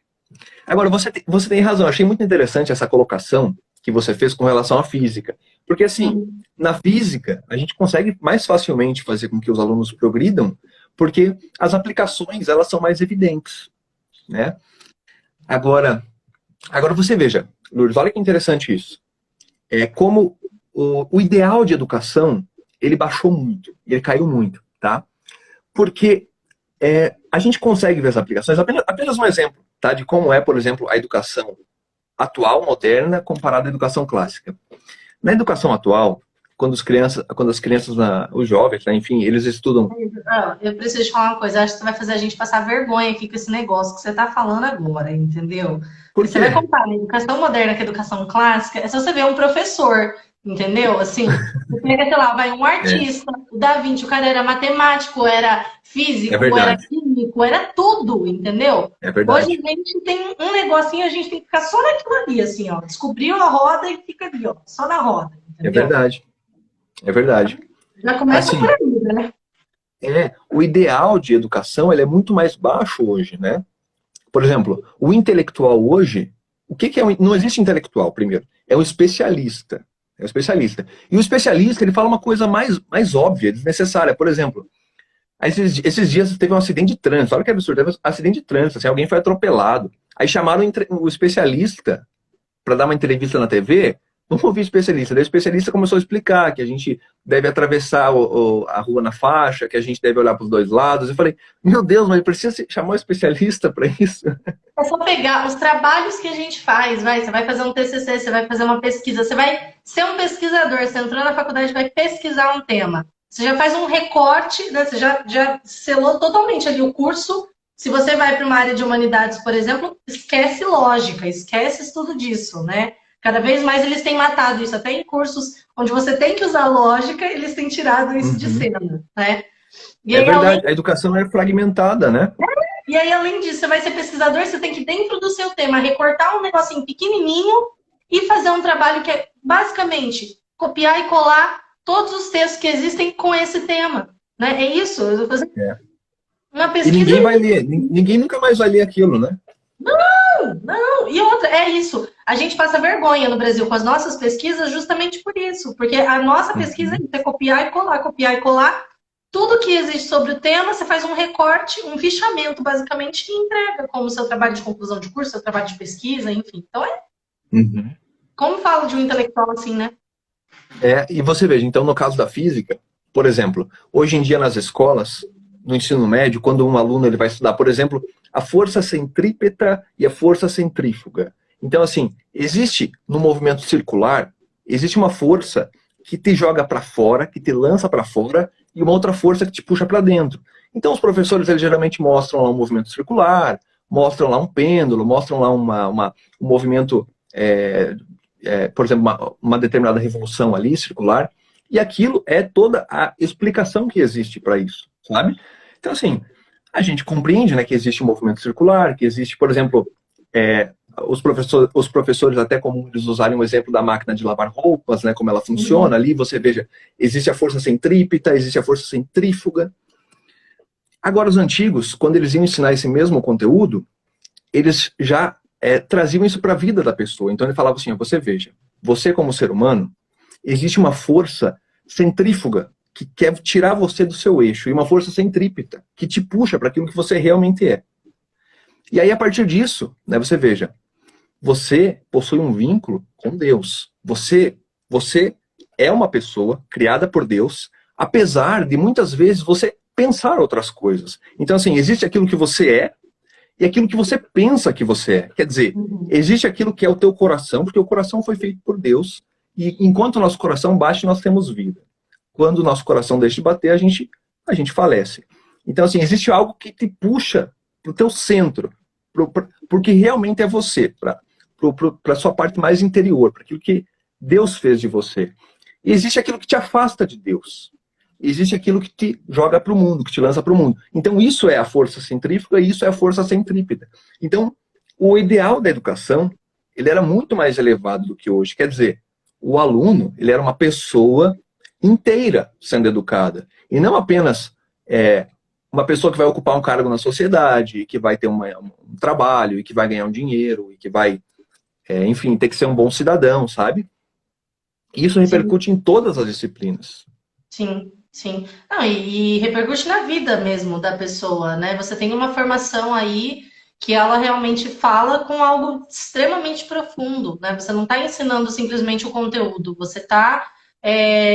Agora, você tem razão. Achei muito interessante essa colocação que você fez com relação à física. Porque, assim, Uhum. na física, a gente consegue mais facilmente fazer com que os alunos progridam, porque as aplicações, elas são mais evidentes, né? Agora você veja, Lourdes, olha que interessante isso. É como o ideal de educação, ele baixou muito, ele caiu muito, tá? Porque a gente consegue ver as aplicações, apenas um exemplo, tá? De como é, por exemplo, a educação atual, moderna, comparada à educação clássica. Na educação atual, quando as crianças, os jovens, né, enfim, eles estudam. Eu preciso te falar uma coisa, acho que você vai fazer a gente passar vergonha aqui com esse negócio que você está falando agora, entendeu? Por Porque você vai quê? comparar a educação moderna com a educação clássica, é só você ver um professor, entendeu? Assim, você pega, sei lá, vai um É, artista, o Da Vinci, o cara era matemático, era é físico, era verdade, químico, era tudo, entendeu? é Hoje verdade, a gente tem um negocinho, a gente tem que ficar só naquilo ali, assim, ó. Descobriu a roda e fica ali, ó, só na roda, é entendeu? verdade, é verdade. Já começa por Assim, aí, né? o ideal de educação ele é muito mais baixo hoje, né? Por exemplo, o intelectual hoje, o que é não existe intelectual, primeiro, é um especialista. É um especialista. E o especialista, ele fala uma coisa mais óbvia, desnecessária. Por exemplo, esses dias teve um acidente de trânsito. Olha que absurdo, teve um acidente de trânsito, assim, alguém foi atropelado. Aí chamaram o especialista para dar uma entrevista na TV. Vamos ouvir o especialista. Daí o especialista começou a explicar que a gente deve atravessar a rua na faixa, que a gente deve olhar para os dois lados. Eu falei, meu Deus, mas precisa chamar um especialista para isso? É só pegar os trabalhos que a gente faz, vai. Você vai fazer um TCC, você vai fazer uma pesquisa, você vai ser um pesquisador. Você entrou na faculdade, vai pesquisar um tema. Você já faz um recorte, né? Você já selou totalmente ali o curso. Se você vai para uma área de humanidades, por exemplo, esquece lógica, esquece estudo disso, né? Cada vez mais eles têm matado isso, até em cursos onde você tem que usar lógica, eles têm tirado isso de Uhum. cena, né? E É aí, além verdade, a educação é fragmentada, né? E aí, além disso, você vai ser pesquisador, você tem que, dentro do seu tema, recortar um negocinho pequenininho e fazer um trabalho que é, basicamente, copiar e colar todos os textos que existem com esse tema. Né? É isso. Eu vou fazer É. uma E pesquisa. ninguém vai ler, ninguém nunca mais vai ler aquilo, né? Não. E outra, é isso. A gente passa vergonha no Brasil com as nossas pesquisas justamente por isso. Porque a nossa pesquisa é Uhum. isso, é copiar e colar. Tudo que existe sobre o tema, você faz um recorte, um fichamento, basicamente, e entrega como seu trabalho de conclusão de curso, seu trabalho de pesquisa, enfim. Então, Uhum. como falo de um intelectual assim, né? E você veja, então, no caso da física, por exemplo, hoje em dia nas escolas, no ensino médio, quando um aluno ele vai estudar, por exemplo, a força centrípeta e a força centrífuga. Então, assim, existe no movimento circular, existe uma força que te joga para fora, que te lança para fora, e uma outra força que te puxa para dentro. Então, os professores eles geralmente mostram lá um movimento circular, mostram lá um pêndulo, mostram lá um movimento, por exemplo, uma determinada revolução ali, circular, e aquilo é toda a explicação que existe para isso, sabe? Então, assim, a gente compreende, né, que existe um movimento circular, que existe, por exemplo, os professores até como eles usarem o exemplo da máquina de lavar roupas, né, como ela Uhum. funciona ali, você veja, existe a força centrípeta, existe a força centrífuga. Agora, os antigos, quando eles iam ensinar esse mesmo conteúdo, eles já traziam isso para a vida da pessoa. Então, ele falava assim, você veja, você como ser humano, existe uma força centrífuga que quer tirar você do seu eixo, e uma força centrípeta que te puxa para aquilo que você realmente é. E aí, a partir disso, né, você veja, você possui um vínculo com Deus. Você é uma pessoa criada por Deus, apesar de muitas vezes você pensar outras coisas. Então, assim, existe aquilo que você é e aquilo que você pensa que você é. Quer dizer, existe aquilo que é o teu coração, porque o coração foi feito por Deus, e enquanto o nosso coração bate, nós temos vida. Quando o nosso coração deixa de bater, a gente falece. Então, assim, existe algo que te puxa para o teu centro, porque realmente é você, para a sua parte mais interior, para aquilo que Deus fez de você. E existe aquilo que te afasta de Deus. Existe aquilo que te joga para o mundo, que te lança para o mundo. Então, isso é a força centrífuga e isso é a força centrípeta. Então, o ideal da educação, ele era muito mais elevado do que hoje. Quer dizer, o aluno, ele era uma pessoa inteira sendo educada. E não apenas uma pessoa que vai ocupar um cargo na sociedade, que vai ter um trabalho, e que vai ganhar um dinheiro, e que vai, enfim, ter que ser um bom cidadão, sabe? Isso repercute em todas as disciplinas. Sim, sim. Não, e repercute na vida mesmo da pessoa, né? Você tem uma formação aí que ela realmente fala com algo extremamente profundo, né? Você não está ensinando simplesmente o conteúdo, você está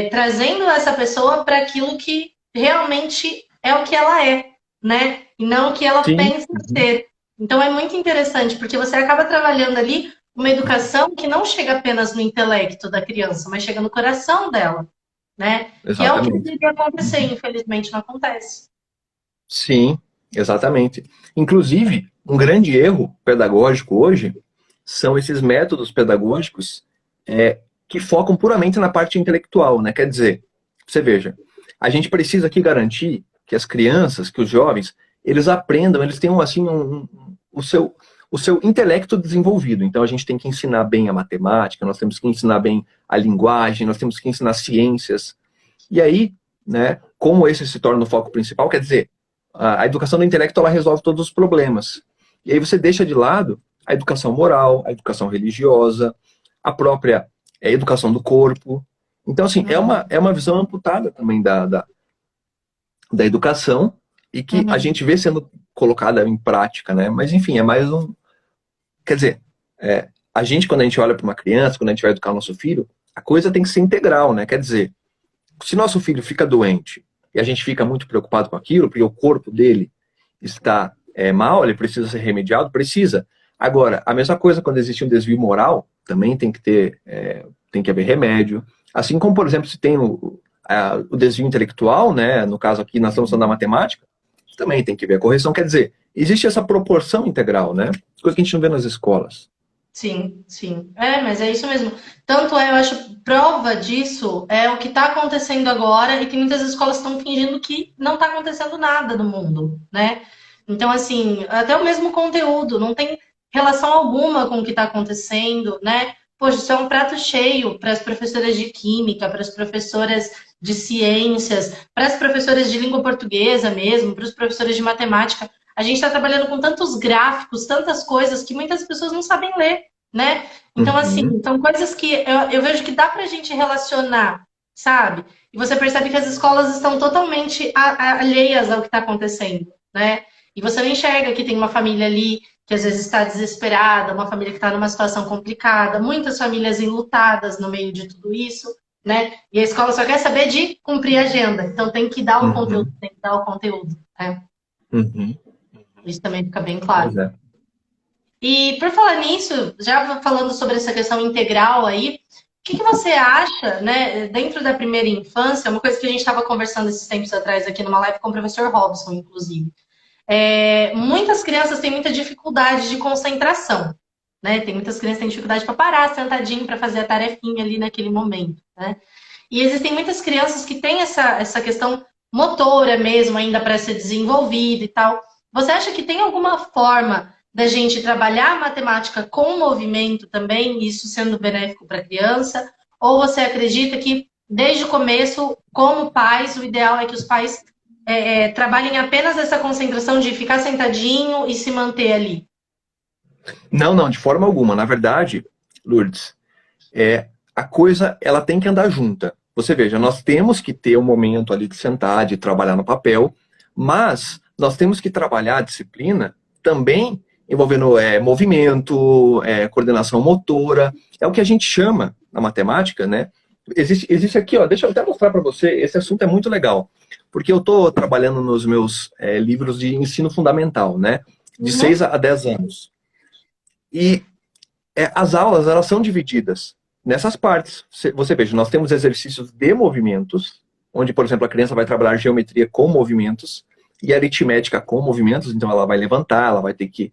trazendo essa pessoa para aquilo que realmente é o que ela é, né? E não o que ela pensa ser. Então é muito interessante, porque você acaba trabalhando ali uma educação que não chega apenas no intelecto da criança, mas chega no coração dela, né? Exatamente. Que é o que deveria acontecer, infelizmente não acontece. Sim, exatamente. Inclusive, um grande erro pedagógico hoje são esses métodos pedagógicos que focam puramente na parte intelectual, né? Quer dizer, você veja, a gente precisa aqui garantir que as crianças, que os jovens, eles aprendam, eles tenham assim o seu intelecto desenvolvido. Então a gente tem que ensinar bem a matemática, nós temos que ensinar bem a linguagem, nós temos que ensinar ciências. E aí, né, como esse se torna o foco principal, quer dizer, a educação do intelecto ela resolve todos os problemas. E aí você deixa de lado a educação moral, a educação religiosa, a própria educação do corpo. Então, assim, é uma visão amputada também da educação e que a gente vê sendo colocada em prática, né? Mas, enfim, é mais um... Quer dizer, a gente, quando a gente olha para uma criança, quando a gente vai educar o nosso filho, a coisa tem que ser integral, né? Quer dizer, se nosso filho fica doente e a gente fica muito preocupado com aquilo, porque o corpo dele está mal, ele precisa ser remediado, precisa. Agora, a mesma coisa quando existe um desvio moral, também tem que haver remédio. Assim como, por exemplo, se tem o desvio intelectual, né? No caso aqui, nós estamos falando da matemática, também tem que ver a correção. Quer dizer, existe essa proporção integral, né? Coisa que a gente não vê nas escolas. Sim, sim. Mas é isso mesmo. Tanto eu acho, prova disso é o que está acontecendo agora e que muitas escolas estão fingindo que não está acontecendo nada no mundo, né? Então, assim, até o mesmo conteúdo não tem relação alguma com o que está acontecendo, né? Poxa, isso é um prato cheio para as professoras de química, para as professoras de ciências, para as professoras de língua portuguesa mesmo, para os professores de matemática. A gente está trabalhando com tantos gráficos, tantas coisas que muitas pessoas não sabem ler, né? Então, assim, são coisas que eu vejo que dá para a gente relacionar, sabe? E você percebe que as escolas estão totalmente alheias ao que está acontecendo, né? E você não enxerga que tem uma família ali que às vezes está desesperada, uma família que está numa situação complicada, muitas famílias enlutadas no meio de tudo isso, né? E a escola só quer saber de cumprir a agenda. Então tem que dar o conteúdo, tem que dar o conteúdo, né? Isso também fica bem claro. E por falar nisso, já falando sobre essa questão integral aí, o que você acha, né, dentro da primeira infância, uma coisa que a gente estava conversando esses tempos atrás aqui numa live com o professor Robson, inclusive. Muitas crianças têm muita dificuldade de concentração, né? Tem muitas crianças que têm dificuldade para parar sentadinho para fazer a tarefinha ali naquele momento, né? E existem muitas crianças que têm essa questão motora mesmo ainda para ser desenvolvida e tal. Você acha que tem alguma forma da gente trabalhar a matemática com movimento também, isso sendo benéfico para a criança? Ou você acredita que, desde o começo, como pais, o ideal é que os pais trabalhem apenas essa concentração de ficar sentadinho e se manter ali? Não, de forma alguma. Na verdade, Lourdes, a coisa ela tem que andar junta. Você veja, nós temos que ter um momento ali de sentar, de trabalhar no papel, mas nós temos que trabalhar a disciplina também envolvendo movimento, coordenação motora, é o que a gente chama na matemática, né? Existe aqui, ó, deixa eu até mostrar para você, esse assunto é muito legal, porque eu estou trabalhando nos meus livros de ensino fundamental, né? De 6 a 10 anos. E as aulas, elas são divididas nessas partes. Você veja, nós temos exercícios de movimentos, onde, por exemplo, a criança vai trabalhar geometria com movimentos e aritmética com movimentos, então ela vai levantar, ela vai ter que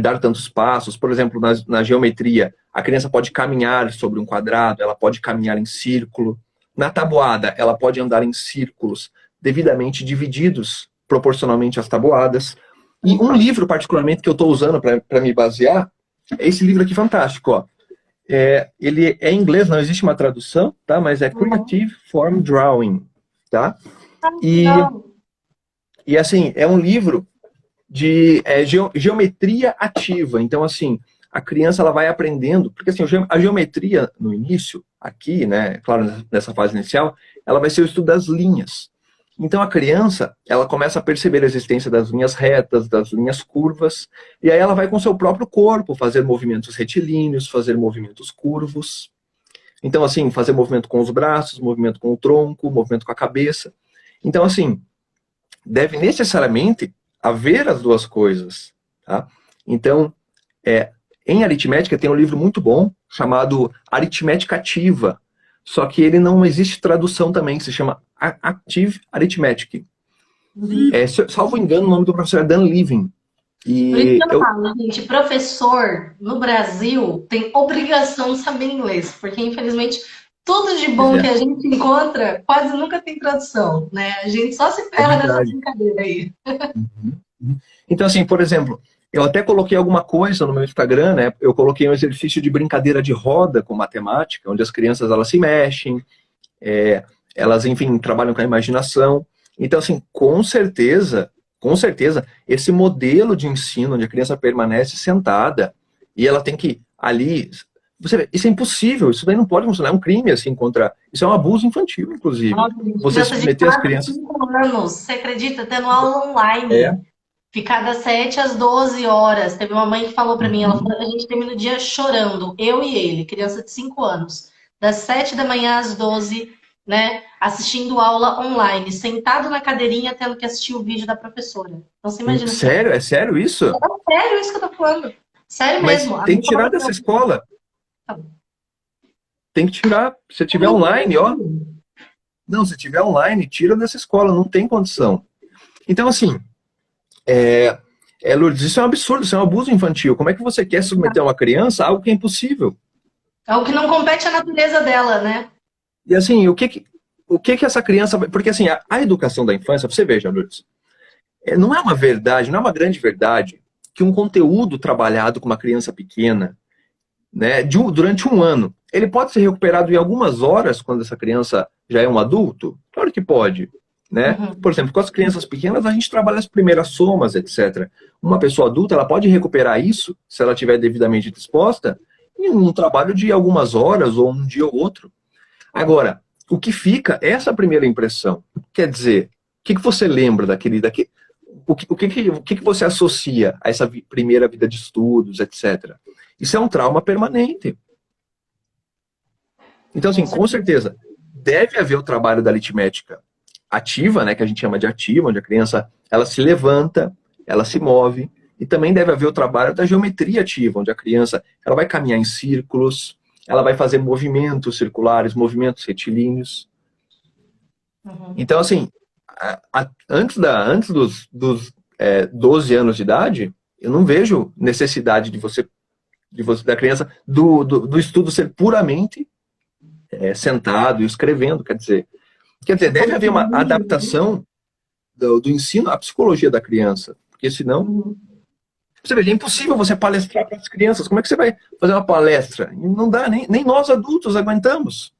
dar tantos passos. Por exemplo, na geometria, a criança pode caminhar sobre um quadrado, ela pode caminhar em círculo. Na tabuada, ela pode andar em círculos devidamente divididos proporcionalmente às tabuadas. E um livro, particularmente, que eu estou usando para me basear, é esse livro aqui fantástico, ó. Ele é em inglês, não existe uma tradução, tá? Mas é Creative Form Drawing, tá? E assim, é um livro de geometria ativa. Então, assim, a criança ela vai aprendendo, porque assim, a geometria no início, aqui, né, claro, nessa fase inicial, ela vai ser o estudo das linhas. Então a criança, ela começa a perceber a existência das linhas retas, das linhas curvas, e aí ela vai com seu próprio corpo fazer movimentos retilíneos, fazer movimentos curvos. Então assim, fazer movimento com os braços, movimento com o tronco, movimento com a cabeça. Então assim, deve necessariamente haver as duas coisas, tá? Então, em aritmética tem um livro muito bom chamado Aritmética Ativa, só que ele não existe tradução também, se chama Active Arithmetic. Salvo engano, o nome do professor é Dan Levin. Por isso que eu falo, gente, professor no Brasil tem obrigação de saber inglês, porque infelizmente tudo de bom que a gente encontra quase nunca tem tradução, né? A gente só se ferra nessa brincadeira aí. Então, assim, por exemplo, eu até coloquei alguma coisa no meu Instagram, né? Eu coloquei um exercício de brincadeira de roda com matemática, onde as crianças elas se mexem, elas, enfim, trabalham com a imaginação. Então, assim, com certeza, esse modelo de ensino onde a criança permanece sentada e ela tem que ali... Você vê, isso é impossível, isso daí não pode funcionar, é um crime, assim, isso é um abuso infantil, inclusive. Você submeter as crianças... Você acredita? Tendo aula online. Ficar das 7 às 12 horas. Teve uma mãe que falou pra mim, ela falou, a gente termina o dia chorando, eu e ele, criança de 5 anos. Das 7 da manhã às 12, né, assistindo aula online, sentado na cadeirinha, tendo que assistir o vídeo da professora. Então você imagina... Sério? É sério isso? É sério isso que eu tô falando. Sério mesmo. Mas tem que tirar dessa escola. Tem que tirar. Se tiver online, ó. Não, se tiver online, tira dessa escola, não tem condição. Então, assim, Lourdes, isso é um absurdo, isso é um abuso infantil. Como é que você quer submeter uma criança a algo que é impossível? É o que não compete à natureza dela, né? E assim, o que essa criança... Porque assim, a educação da infância, você veja, Lourdes, não é uma verdade, não é uma grande verdade que um conteúdo trabalhado com uma criança pequena, né, durante um ano, ele pode ser recuperado em algumas horas quando essa criança já é um adulto? Claro que pode. Né? Por exemplo, com as crianças pequenas a gente trabalha as primeiras somas, etc. Uma pessoa adulta ela pode recuperar isso, se ela estiver devidamente disposta, em um trabalho de algumas horas ou um dia ou outro. Agora, o que fica é essa primeira impressão. Quer dizer, o que você lembra o que você associa a essa primeira vida de estudos, etc. Isso é um trauma permanente. Então, assim, com certeza, deve haver o trabalho da aritmética ativa, né, que a gente chama de ativa, onde a criança ela se levanta, ela se move, e também deve haver o trabalho da geometria ativa, onde a criança ela vai caminhar em círculos, ela vai fazer movimentos circulares, movimentos retilíneos. Então, assim, antes dos 12 anos de idade, eu não vejo necessidade da criança, do estudo ser puramente sentado e escrevendo, quer dizer, deve haver uma adaptação do ensino à psicologia da criança, porque senão... Você vê, é impossível você palestrar para as crianças. Como é que você vai fazer uma palestra? Não dá, nem nós adultos aguentamos.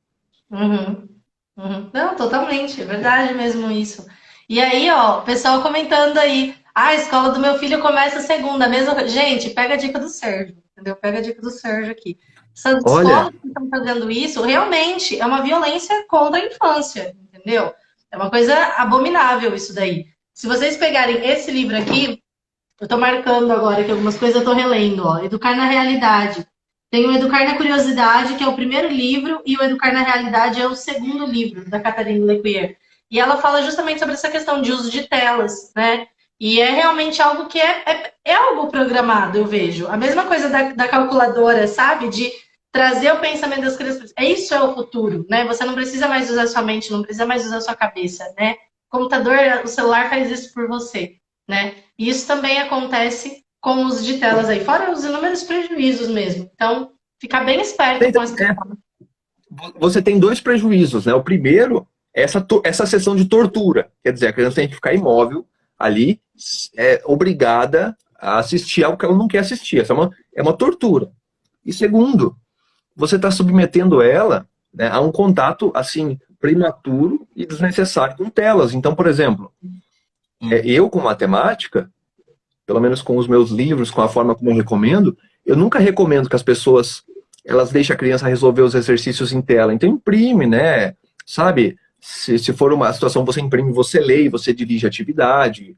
Não, totalmente, é verdade mesmo isso. E aí, ó, o pessoal comentando aí, a escola do meu filho começa segunda, mesmo... Gente, pega a dica do Sérgio, entendeu? Pega a dica do Sérgio aqui. Essas Olha, escolas que estão fazendo isso, realmente, é uma violência contra a infância, entendeu? É uma coisa abominável isso daí. Se vocês pegarem esse livro aqui, eu estou marcando agora que algumas coisas eu estou relendo, ó. Educar na Realidade. Tem o Educar na Curiosidade, que é o primeiro livro, e o Educar na Realidade é o segundo livro, da Catherine Lecuyer. E ela fala justamente sobre essa questão de uso de telas, né? E é realmente algo que é algo programado, eu vejo. A mesma coisa da calculadora, sabe? De trazer o pensamento das crianças. Isso é o futuro, né? Você não precisa mais usar sua mente, não precisa mais usar sua cabeça, né? O computador, o celular faz isso por você, né? E isso também acontece com o uso de telas aí, fora os inúmeros prejuízos mesmo. Então, ficar bem esperto com essa questão. você tem dois prejuízos, né? O primeiro é essa sessão de tortura. Quer dizer, a criança tem que ficar imóvel ali, obrigada a assistir algo que ela não quer assistir. Essa é uma tortura. E segundo, você está submetendo ela, né, a um contato, assim, prematuro e desnecessário com telas. Então, por exemplo, eu com matemática, pelo menos com os meus livros, com a forma como eu recomendo, eu nunca recomendo que as pessoas elas deixem a criança resolver os exercícios em tela. Então imprime, né? Sabe? Se for uma situação, você imprime, você lê e você dirige a atividade.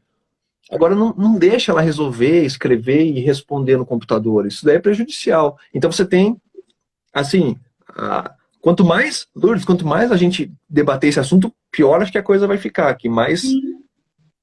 Agora, não deixa ela resolver, escrever e responder no computador. Isso daí é prejudicial. Então você tem, assim, quanto mais, Lourdes, quanto mais a gente debater esse assunto, pior acho que a coisa vai ficar. Que mais...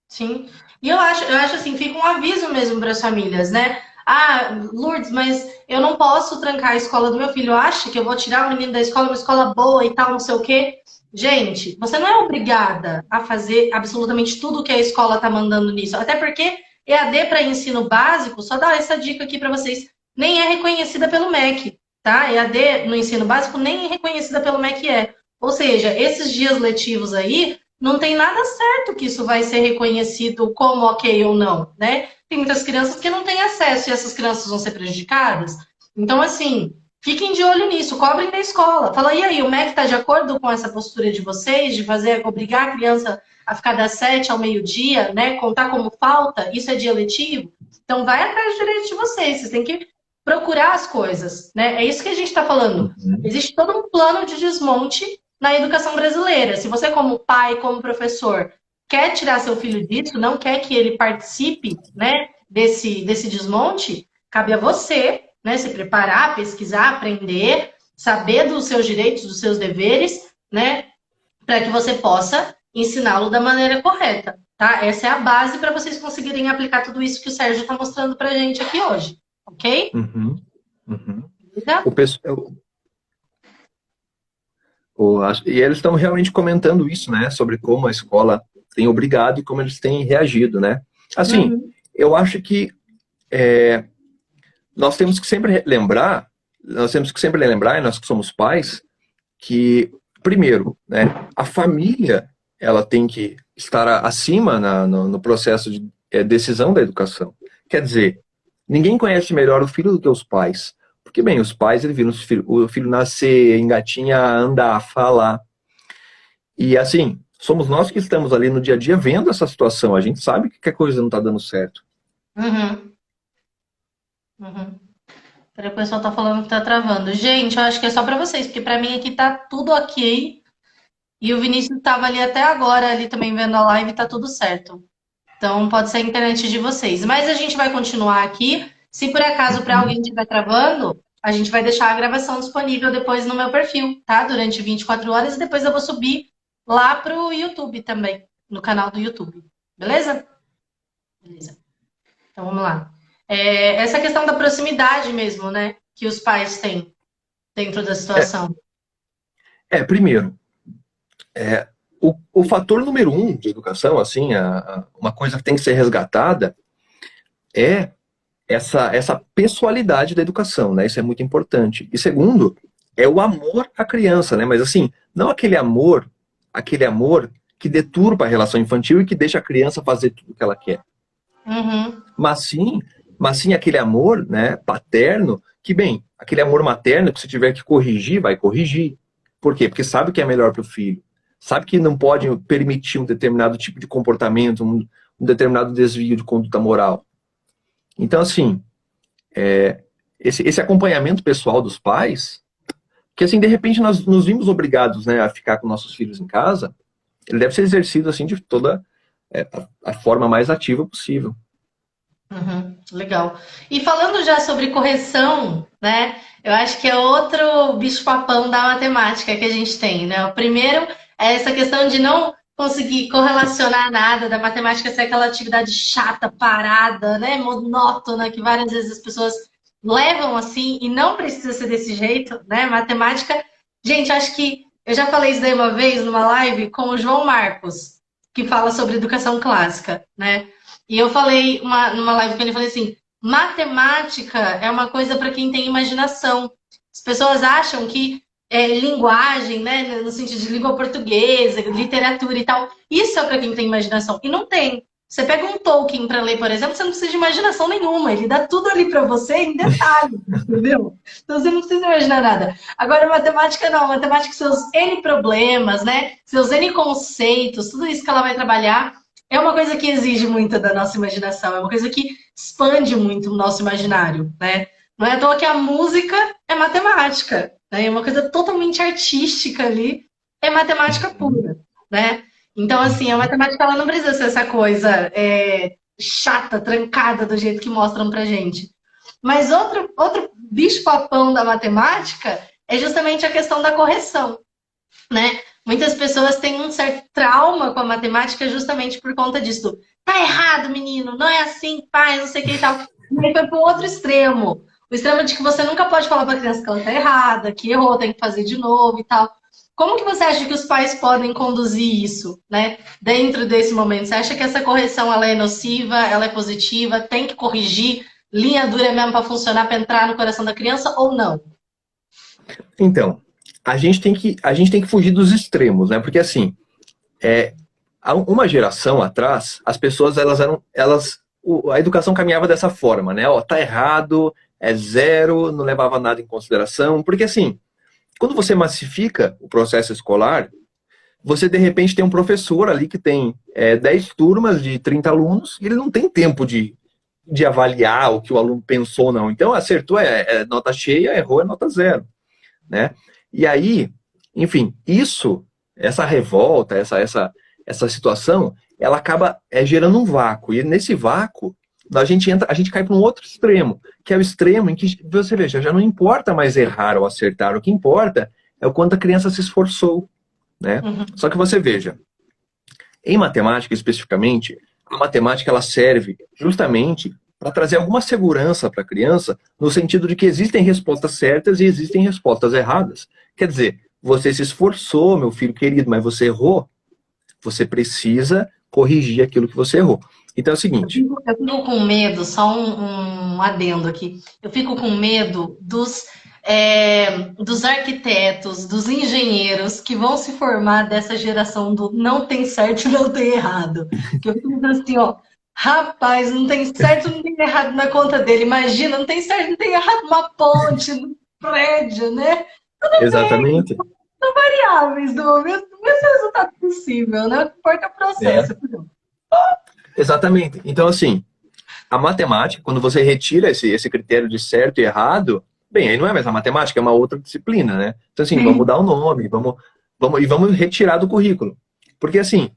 Sim. E eu acho assim, fica um aviso mesmo para as famílias, né? Ah, Lourdes, mas eu não posso trancar a escola do meu filho. Acha que eu vou tirar o menino da escola, uma escola boa e tal, não sei o quê? Gente, você não é obrigada a fazer absolutamente tudo que a escola está mandando nisso. Até porque EAD para ensino básico, só dá essa dica aqui para vocês, nem é reconhecida pelo MEC, tá? EAD no ensino básico nem é reconhecida pelo MEC é. Ou seja, esses dias letivos aí, não tem nada certo que isso vai ser reconhecido como ok ou não, né? Tem muitas crianças que não têm acesso e essas crianças vão ser prejudicadas. Então, assim, fiquem de olho nisso, cobrem da escola. Fala, e aí, o MEC está de acordo com essa postura de vocês, de obrigar a criança a ficar das 7 ao meio-dia, né? Contar como falta, isso é dia letivo? Então, vai atrás do direito de vocês têm que procurar as coisas, né? É isso que a gente está falando. Existe todo um plano de desmonte na educação brasileira. Se você, como pai, como professor, quer tirar seu filho disso, não quer que ele participe, né, desse desmonte, cabe a você, né, se preparar, pesquisar, aprender, saber dos seus direitos, dos seus deveres, né, para que você possa ensiná-lo da maneira correta, tá? Essa é a base para vocês conseguirem aplicar tudo isso que o Sérgio está mostrando para a gente aqui hoje, ok? O pessoal... E eles estão realmente comentando isso, né? Sobre como a escola tem obrigado e como eles têm reagido, né? Assim, eu acho que nós temos que sempre lembrar, e nós que somos pais, que, primeiro, né, a família ela tem que estar acima no processo de decisão da educação. Quer dizer, ninguém conhece melhor o filho do que os pais. Porque, bem, os pais, eles viram o filho nascer, engatinhar, andar, falar. E, assim, somos nós que estamos ali no dia a dia vendo essa situação. A gente sabe que a coisa não está dando certo. O pessoal tá falando que tá travando. Gente, eu acho que é só pra vocês, porque pra mim aqui tá tudo ok. E o Vinícius tava ali até agora, ali também vendo a live, tá tudo certo. Então pode ser a internet de vocês. Mas a gente vai continuar aqui. Se por acaso para alguém estiver travando, a gente vai deixar a gravação disponível depois no meu perfil, tá? Durante 24 horas e depois eu vou subir lá pro YouTube também, no canal do YouTube. Beleza? Beleza. Então vamos lá. Essa questão da proximidade mesmo, né? Que os pais têm dentro da situação. Primeiro, o fator número 1 de educação, assim, uma coisa que tem que ser resgatada é essa pessoalidade da educação, né? Isso é muito importante. E segundo, é o amor à criança, né? Mas assim, não aquele amor que deturpa a relação infantil e que deixa a criança fazer tudo o que ela quer. Mas sim aquele amor, né, paterno, que bem, aquele amor materno que se tiver que corrigir, vai corrigir. Por quê? Porque sabe que é melhor para o filho. Sabe que não pode permitir um determinado tipo de comportamento, um determinado desvio de conduta moral. Então, assim, esse acompanhamento pessoal dos pais, que assim, de repente nós nos vimos obrigados, né, a ficar com nossos filhos em casa, ele deve ser exercido assim de toda a forma mais ativa possível. Uhum, legal. E falando já sobre correção, né? Eu acho que é outro bicho-papão da matemática que a gente tem, né? O primeiro é essa questão de não conseguir correlacionar nada, da matemática ser aquela atividade chata, parada, né? Monótona, que várias vezes as pessoas levam assim, e não precisa ser desse jeito, né? Matemática. Gente, acho que eu já falei isso daí uma vez numa live com o João Marcos, que fala sobre educação clássica, né? E eu falei numa live com ele, falei assim, matemática é uma coisa para quem tem imaginação. As pessoas acham que linguagem, né, no sentido de língua portuguesa, literatura e tal, isso é para quem tem imaginação. E não tem. Você pega um Tolkien para ler, por exemplo, você não precisa de imaginação nenhuma, ele dá tudo ali para você em detalhes, entendeu? Então você não precisa imaginar nada. Agora, matemática não, matemática seus N problemas, né, seus N conceitos, tudo isso que ela vai trabalhar, é uma coisa que exige muito da nossa imaginação, é uma coisa que expande muito o nosso imaginário, né? Não é à toa que a música é matemática, né? É uma coisa totalmente artística ali, é matemática pura, né? Então, assim, a matemática ela não precisa ser essa coisa chata, trancada, do jeito que mostram pra gente. Mas outro bicho-papão da matemática é justamente a questão da correção, né? Muitas pessoas têm um certo trauma com a matemática justamente por conta disso. Tá errado, menino, não é assim, pai, não sei o que e tal. E aí foi para o outro extremo. O extremo de que você nunca pode falar para a criança que ela tá errada, que errou, tem que fazer de novo e tal. Como que você acha que os pais podem conduzir isso, né? Dentro desse momento? Você acha que essa correção ela é nociva, ela é positiva, tem que corrigir, linha dura mesmo para funcionar, para entrar no coração da criança ou não? Então, a gente tem que fugir dos extremos, né? Porque assim, há uma geração atrás, as pessoas a educação caminhava dessa forma, né? Ó, tá errado, é zero, não levava nada em consideração, porque assim, quando você massifica o processo escolar, você de repente tem um professor ali que tem 10 turmas de 30 alunos e ele não tem tempo de avaliar o que o aluno pensou, não. Então, acertou é nota cheia, errou é nota zero, né? E aí, enfim, essa revolta, essa situação, ela acaba gerando um vácuo. E nesse vácuo, a gente cai para um outro extremo, que é o extremo em que você veja, já não importa mais errar ou acertar, o que importa é o quanto a criança se esforçou, né? Uhum. Só que você veja, em matemática especificamente, a matemática ela serve justamente para trazer alguma segurança para a criança, no sentido de que existem respostas certas e existem respostas erradas. Quer dizer, você se esforçou, meu filho querido, mas você errou, você precisa corrigir aquilo que você errou. Então é o seguinte. Eu fico com medo, só um adendo aqui. Eu fico com medo dos arquitetos, dos engenheiros que vão se formar dessa geração do não tem certo e não tem errado. Que eu fico assim, ó, rapaz, não tem certo, não tem errado na conta dele. Imagina, não tem certo, não tem errado numa ponte, no prédio, né? Exatamente. São variáveis do mesmo resultado possível, né? O que importa é o processo. Exatamente. Então, assim, a matemática, quando você retira esse critério de certo e errado, bem, aí não é mais a matemática, é uma outra disciplina, né? Então, assim, vamos mudar o nome, vamos retirar do currículo. Porque, assim,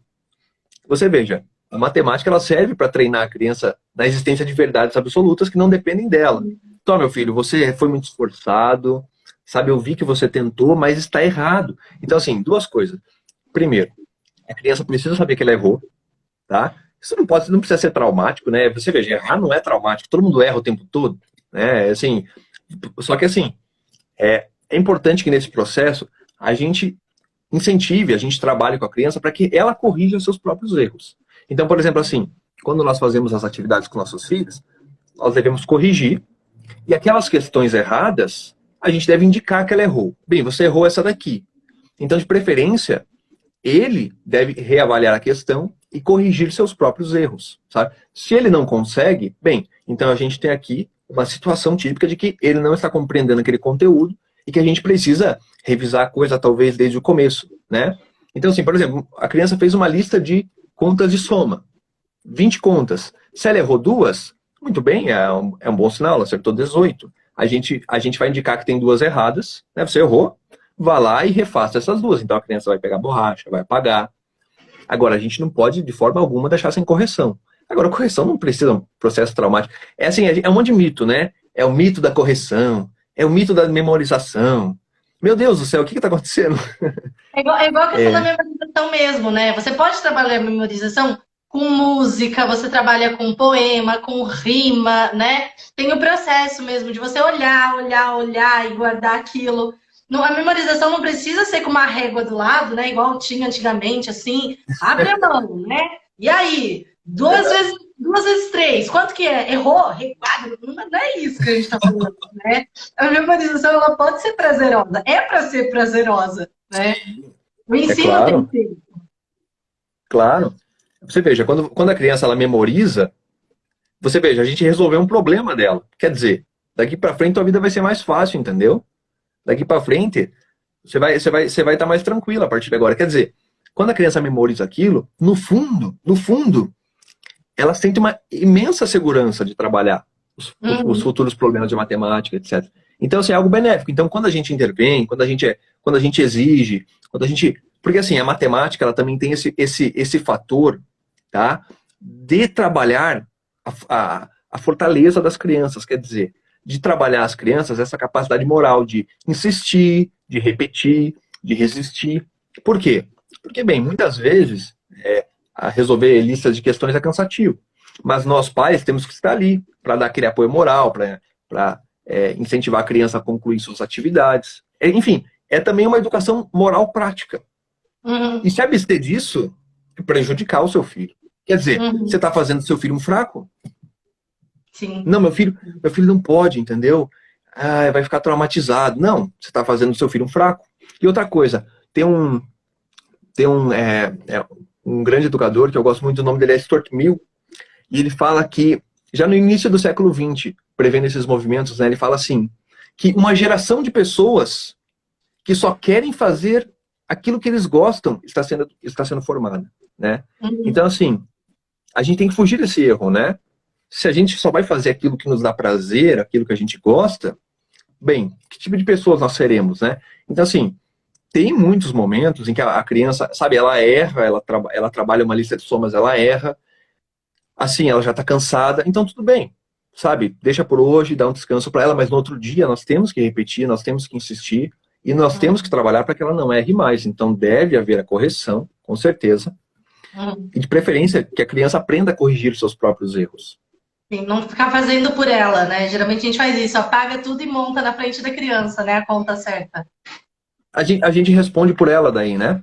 você veja, a matemática ela serve para treinar a criança na existência de verdades absolutas que não dependem dela. Então, meu filho, você foi muito esforçado, sabe, eu vi que você tentou, mas está errado. Então, assim, duas coisas. Primeiro, a criança precisa saber que ela errou, tá? Isso não precisa ser traumático, né? Você veja, errar não é traumático, todo mundo erra o tempo todo, né? Assim, só que assim, é importante que nesse processo a gente incentive, a gente trabalhe com a criança para que ela corrija os seus próprios erros. Então, por exemplo, assim, quando nós fazemos as atividades com nossos filhos, nós devemos corrigir, e aquelas questões erradas, a gente deve indicar que ela errou. Bem, você errou essa daqui. Então, de preferência, ele deve reavaliar a questão e corrigir seus próprios erros, sabe? Se ele não consegue, bem, então a gente tem aqui uma situação típica de que ele não está compreendendo aquele conteúdo e que a gente precisa revisar a coisa talvez desde o começo, né? Então, assim, por exemplo, a criança fez uma lista de contas de soma, 20 contas. Se ela errou duas, muito bem, é um bom sinal, ela acertou 18. a gente vai indicar que tem duas erradas, né? Você errou, vá lá e refaça essas duas. Então a criança vai pegar borracha, vai apagar. Agora, a gente não pode, de forma alguma, deixar sem correção. Agora, a correção não precisa de um processo traumático. É assim, é um monte de mito, né? É o mito da correção, é o mito da memorização. Meu Deus do céu, o que está acontecendo? É igual a questão da É, memorização mesmo, né? Você pode trabalhar a memorização com música, você trabalha com poema, com rima, né? Tem o processo mesmo de você olhar, olhar, olhar e guardar aquilo. A memorização não precisa ser com uma régua do lado, né? Igual tinha antigamente, assim, abre a mão, né? E aí, duas vezes três, quanto que é? Errou? Requadro? Não é isso que a gente está falando, né? A memorização ela pode ser prazerosa, é para ser prazerosa, né? O é ensino tem claro, que ser. claro. Você veja, quando a criança ela memoriza, você veja, a gente resolveu um problema dela. Quer dizer, daqui para frente a vida vai ser mais fácil, entendeu? Daqui para frente, você vai estar mais tranquilo a partir de agora. Quer dizer, quando a criança memoriza aquilo, no fundo, ela sente uma imensa segurança de trabalhar os Uhum, futuros problemas de matemática, etc. Então, assim, é algo benéfico. Então, quando a gente intervém, quando a gente exige, quando a gente... Porque, assim, a matemática, ela também tem esse fator, tá? De trabalhar a fortaleza das crianças, quer dizer, de trabalhar as crianças essa capacidade moral de insistir, de repetir, de resistir. Por quê? Porque, bem, muitas vezes a resolver listas de questões é cansativo. Mas nós pais temos que estar ali para dar aquele apoio moral, para incentivar a criança a concluir suas atividades. Enfim, é também uma educação moral prática. E uhum, se abster disso, é prejudicar o seu filho. Quer dizer, você uhum. está fazendo do seu filho um fraco? Sim. Não, meu filho não pode, entendeu? Ah, vai ficar traumatizado. Não, você está fazendo do seu filho um fraco. E outra coisa, tem um grande educador que eu gosto muito, o nome dele é Stuart Mill, e ele fala que, já no início do século XX, prevendo esses movimentos, né, ele fala assim, que uma geração de pessoas que só querem fazer aquilo que eles gostam está sendo formada, né? Então, Uhum. assim, a gente tem que fugir desse erro, né? Se a gente só vai fazer aquilo que nos dá prazer, aquilo que a gente gosta, bem, que tipo de pessoas nós seremos, né? Então, assim, tem muitos momentos em que a criança, sabe, ela erra, ela trabalha uma lista de somas, ela erra, assim, ela já está cansada, então tudo bem, sabe? Deixa por hoje, dá um descanso para ela, mas no outro dia nós temos que repetir, nós temos que insistir e nós temos que Uhum. trabalhar para que ela não erre mais. Então deve haver a correção, com certeza, Uhum. e de preferência que a criança aprenda a corrigir seus próprios erros. Sim, não ficar fazendo por ela, né? Geralmente a gente faz isso, apaga tudo e monta na frente da criança, né? A conta certa. A gente responde por ela daí, né?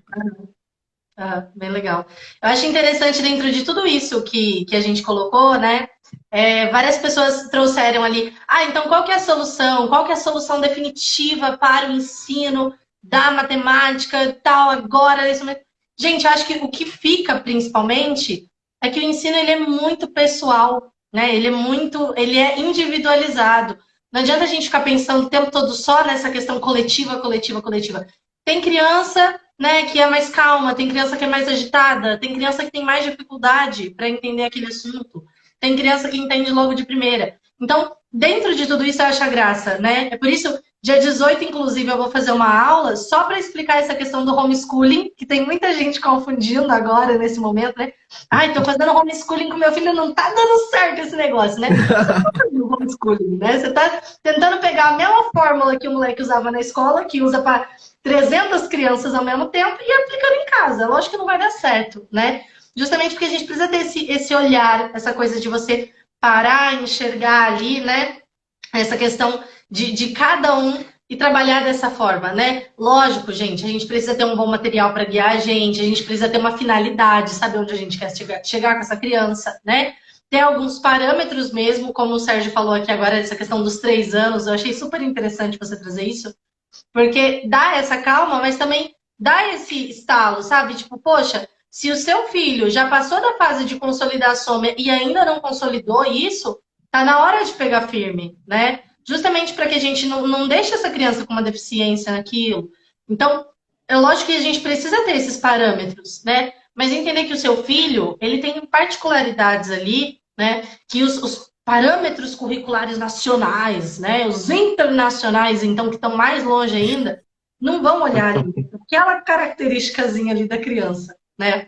Ah, bem legal. Eu acho interessante dentro de tudo isso que a gente colocou, né? Várias pessoas trouxeram ali. Ah, então qual que é a solução? Qual que é a solução definitiva para o ensino da matemática tal agora? Nesse momento? Gente, eu acho que o que fica principalmente é que o ensino ele é muito pessoal, né? Ele é individualizado. Não adianta a gente ficar pensando o tempo todo só nessa questão coletiva, coletiva, coletiva. Tem criança, né, que é mais calma, tem criança que é mais agitada, tem criança que tem mais dificuldade para entender aquele assunto, tem criança que entende logo de primeira. Então, dentro de tudo isso, eu acho a graça, né? É por isso, dia 18, inclusive, eu vou fazer uma aula só para explicar essa questão do homeschooling, que tem muita gente confundindo agora, nesse momento, né? Ai, tô fazendo homeschooling com meu filho, não tá dando certo esse negócio, né? Você não tá fazendo homeschooling, né? Você tá tentando pegar a mesma fórmula que o moleque usava na escola, que usa para 300 crianças ao mesmo tempo e aplicando em casa. Lógico que não vai dar certo, né? Justamente porque a gente precisa ter esse olhar, essa coisa de você parar, enxergar ali, né? Essa questão de cada um e trabalhar dessa forma, né? Lógico, gente, a gente precisa ter um bom material para guiar a gente precisa ter uma finalidade, saber onde a gente quer chegar com essa criança, né? Ter alguns parâmetros mesmo, como o Sérgio falou aqui agora, essa questão dos 3 anos, eu achei super interessante você trazer isso, porque dá essa calma, mas também dá esse estalo, sabe? Tipo, poxa, se o seu filho já passou da fase de consolidar a soma e ainda não consolidou isso, tá na hora de pegar firme, né? Justamente para que a gente não deixe essa criança com uma deficiência naquilo. Então, é lógico que a gente precisa ter esses parâmetros, né? Mas entender que o seu filho, ele tem particularidades ali, né? Que os parâmetros curriculares nacionais, né? Os internacionais, então, que estão mais longe ainda, não vão olhar ali, aquela característicazinha ali da criança, né?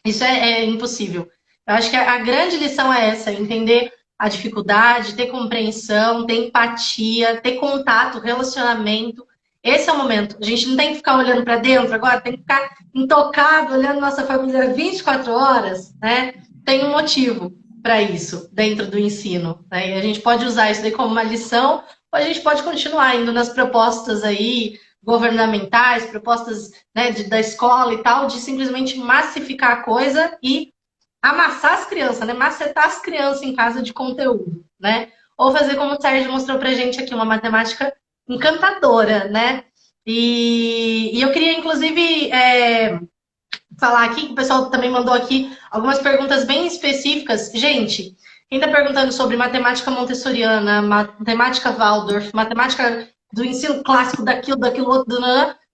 Isso é impossível. Eu acho que a grande lição é essa, entender a dificuldade, ter compreensão, ter empatia, ter contato, relacionamento. Esse é o momento. A gente não tem que ficar olhando para dentro agora, tem que ficar intocado, olhando nossa família 24 horas, né? Tem um motivo para isso dentro do ensino, né? E a gente pode usar isso daí como uma lição, ou a gente pode continuar indo nas propostas aí governamentais, propostas, né, da escola e tal, de simplesmente massificar a coisa e amassar as crianças, né? Macetar as crianças em casa de conteúdo, né? Ou fazer como o Sérgio mostrou pra gente aqui, uma matemática encantadora, né? E eu queria, inclusive, falar aqui, que o pessoal também mandou aqui algumas perguntas bem específicas. Gente, quem está perguntando sobre matemática montessoriana, matemática Waldorf, matemática do ensino clássico, daquilo outro,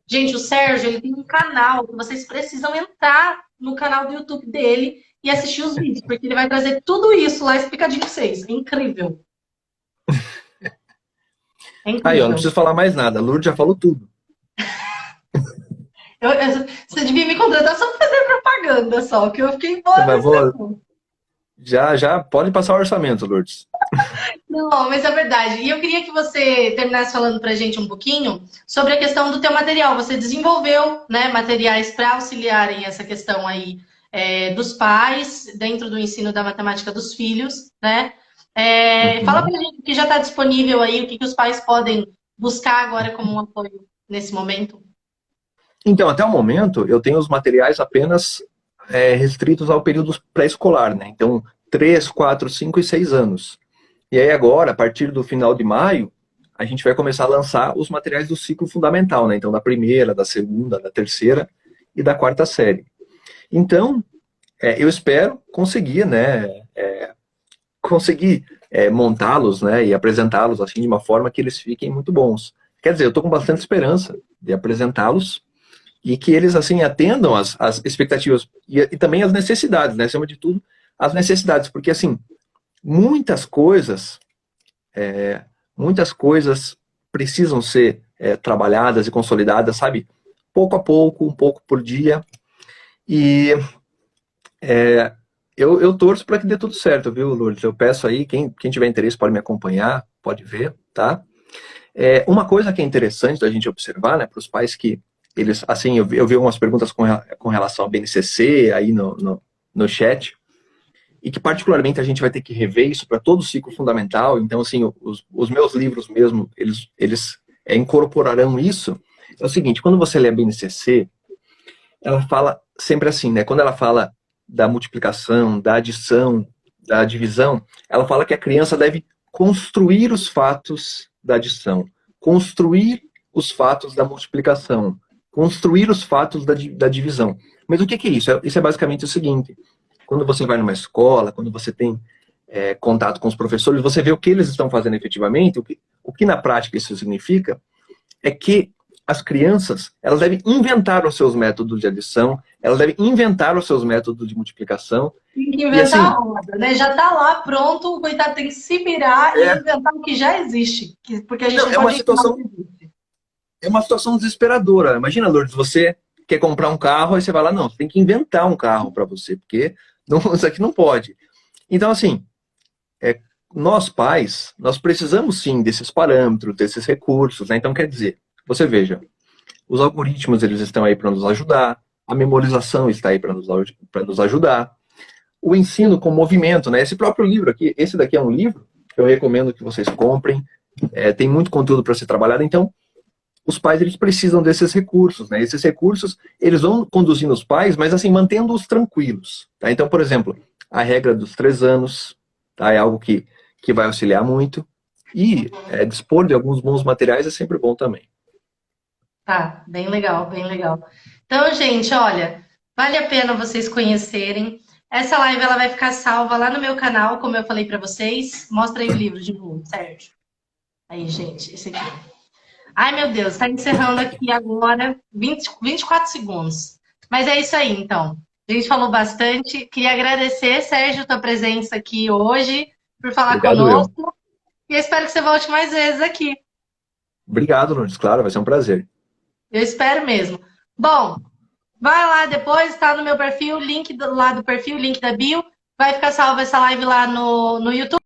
gente, o Sérgio, ele tem um canal que vocês precisam entrar no canal do YouTube dele e assistir os vídeos, porque ele vai trazer tudo isso lá explicadinho pra vocês. É incrível. É Aí, ó, não incrível. preciso falar mais nada. A Lourdes já falou tudo. Você devia me contratar só pra fazer propaganda, só, que eu fiquei boa Mas nesse vou, já pode passar o orçamento, Lourdes. Não, mas é verdade. E eu queria que você terminasse falando para a gente um pouquinho sobre a questão do teu material. Você desenvolveu, né, materiais para auxiliarem essa questão aí dos pais dentro do ensino da matemática dos filhos, né? Fala Uhum. para a gente o que já está disponível aí, o que, que os pais podem buscar agora como um apoio nesse momento. Então, até o momento, eu tenho os materiais apenas restritos ao período pré-escolar, né? Então, 3, 4, 5 e 6 anos. E aí agora, a partir do final de maio, a gente vai começar a lançar os materiais do ciclo fundamental, né? Então, da primeira, da segunda, da terceira e da quarta série. Então, eu espero conseguir, né? Conseguir montá-los, né? E apresentá-los assim de uma forma que eles fiquem muito bons. Quer dizer, eu estou com bastante esperança de apresentá-los e que eles assim atendam as expectativas e também as necessidades, né? Acima de tudo, as necessidades, porque assim muitas coisas precisam ser trabalhadas e consolidadas, sabe? Pouco a pouco, um pouco por dia. E eu torço para que dê tudo certo, viu, Lourdes? Eu peço aí, quem tiver interesse pode me acompanhar, pode ver, tá? Uma coisa que é interessante da gente observar, né, para os pais que eles, assim, eu vi algumas perguntas com relação ao BNCC aí no chat, e que particularmente a gente vai ter que rever isso para todo o ciclo fundamental. Então, assim, os meus livros mesmo, eles incorporarão isso. É o seguinte, quando você lê a BNCC, ela fala sempre assim, né? Quando ela fala da multiplicação, da adição, da divisão, ela fala que a criança deve construir os fatos da adição, construir os fatos da multiplicação, construir os fatos da divisão. Mas o que é isso? Isso é basicamente o seguinte: quando você vai numa escola, quando você tem contato com os professores, você vê o que eles estão fazendo efetivamente, o que na prática isso significa é que as crianças, elas devem inventar os seus métodos de adição, elas devem inventar os seus métodos de multiplicação. Tem que E inventar assim, a roda, né? Já está lá pronto, o coitado tem que se virar e inventar o que já existe. Porque a gente não pode ensinar o que existe. é uma situação desesperadora. Imagina, Lourdes, você quer comprar um carro, aí você vai lá, não, você tem que inventar um carro para você, porque isso aqui não pode. Então, assim, nós pais, nós precisamos sim desses parâmetros, desses recursos, né? Então, quer dizer, você veja, os algoritmos eles estão aí para nos ajudar, a memorização está aí para nos ajudar, o ensino com movimento, né? Esse próprio livro aqui, esse daqui é um livro que eu recomendo que vocês comprem, tem muito conteúdo para ser trabalhado, então os pais eles precisam desses recursos, né? Esses recursos eles vão conduzindo os pais, mas assim mantendo-os tranquilos, tá? Então, por exemplo, a regra dos 3 anos, tá? É algo que vai auxiliar muito e dispor de alguns bons materiais é sempre bom também. Tá, bem legal, bem legal. Então, gente, olha, vale a pena vocês conhecerem. Essa live ela vai ficar salva lá no meu canal, como eu falei para vocês. Mostra aí o livro de novo, Sérgio. Aí, gente, esse aqui. Ai, meu Deus, está encerrando aqui agora 24 segundos. Mas é isso aí, então. A gente falou bastante. Queria agradecer, Sérgio, tua presença aqui hoje. por falar Obrigado, eu. conosco. E eu espero que você volte mais vezes aqui. Obrigado, Lourdes. Claro, vai ser um prazer. Eu espero mesmo. Bom, vai lá depois, tá no meu perfil, link lá do perfil, link da bio. Vai ficar salva essa live lá no YouTube.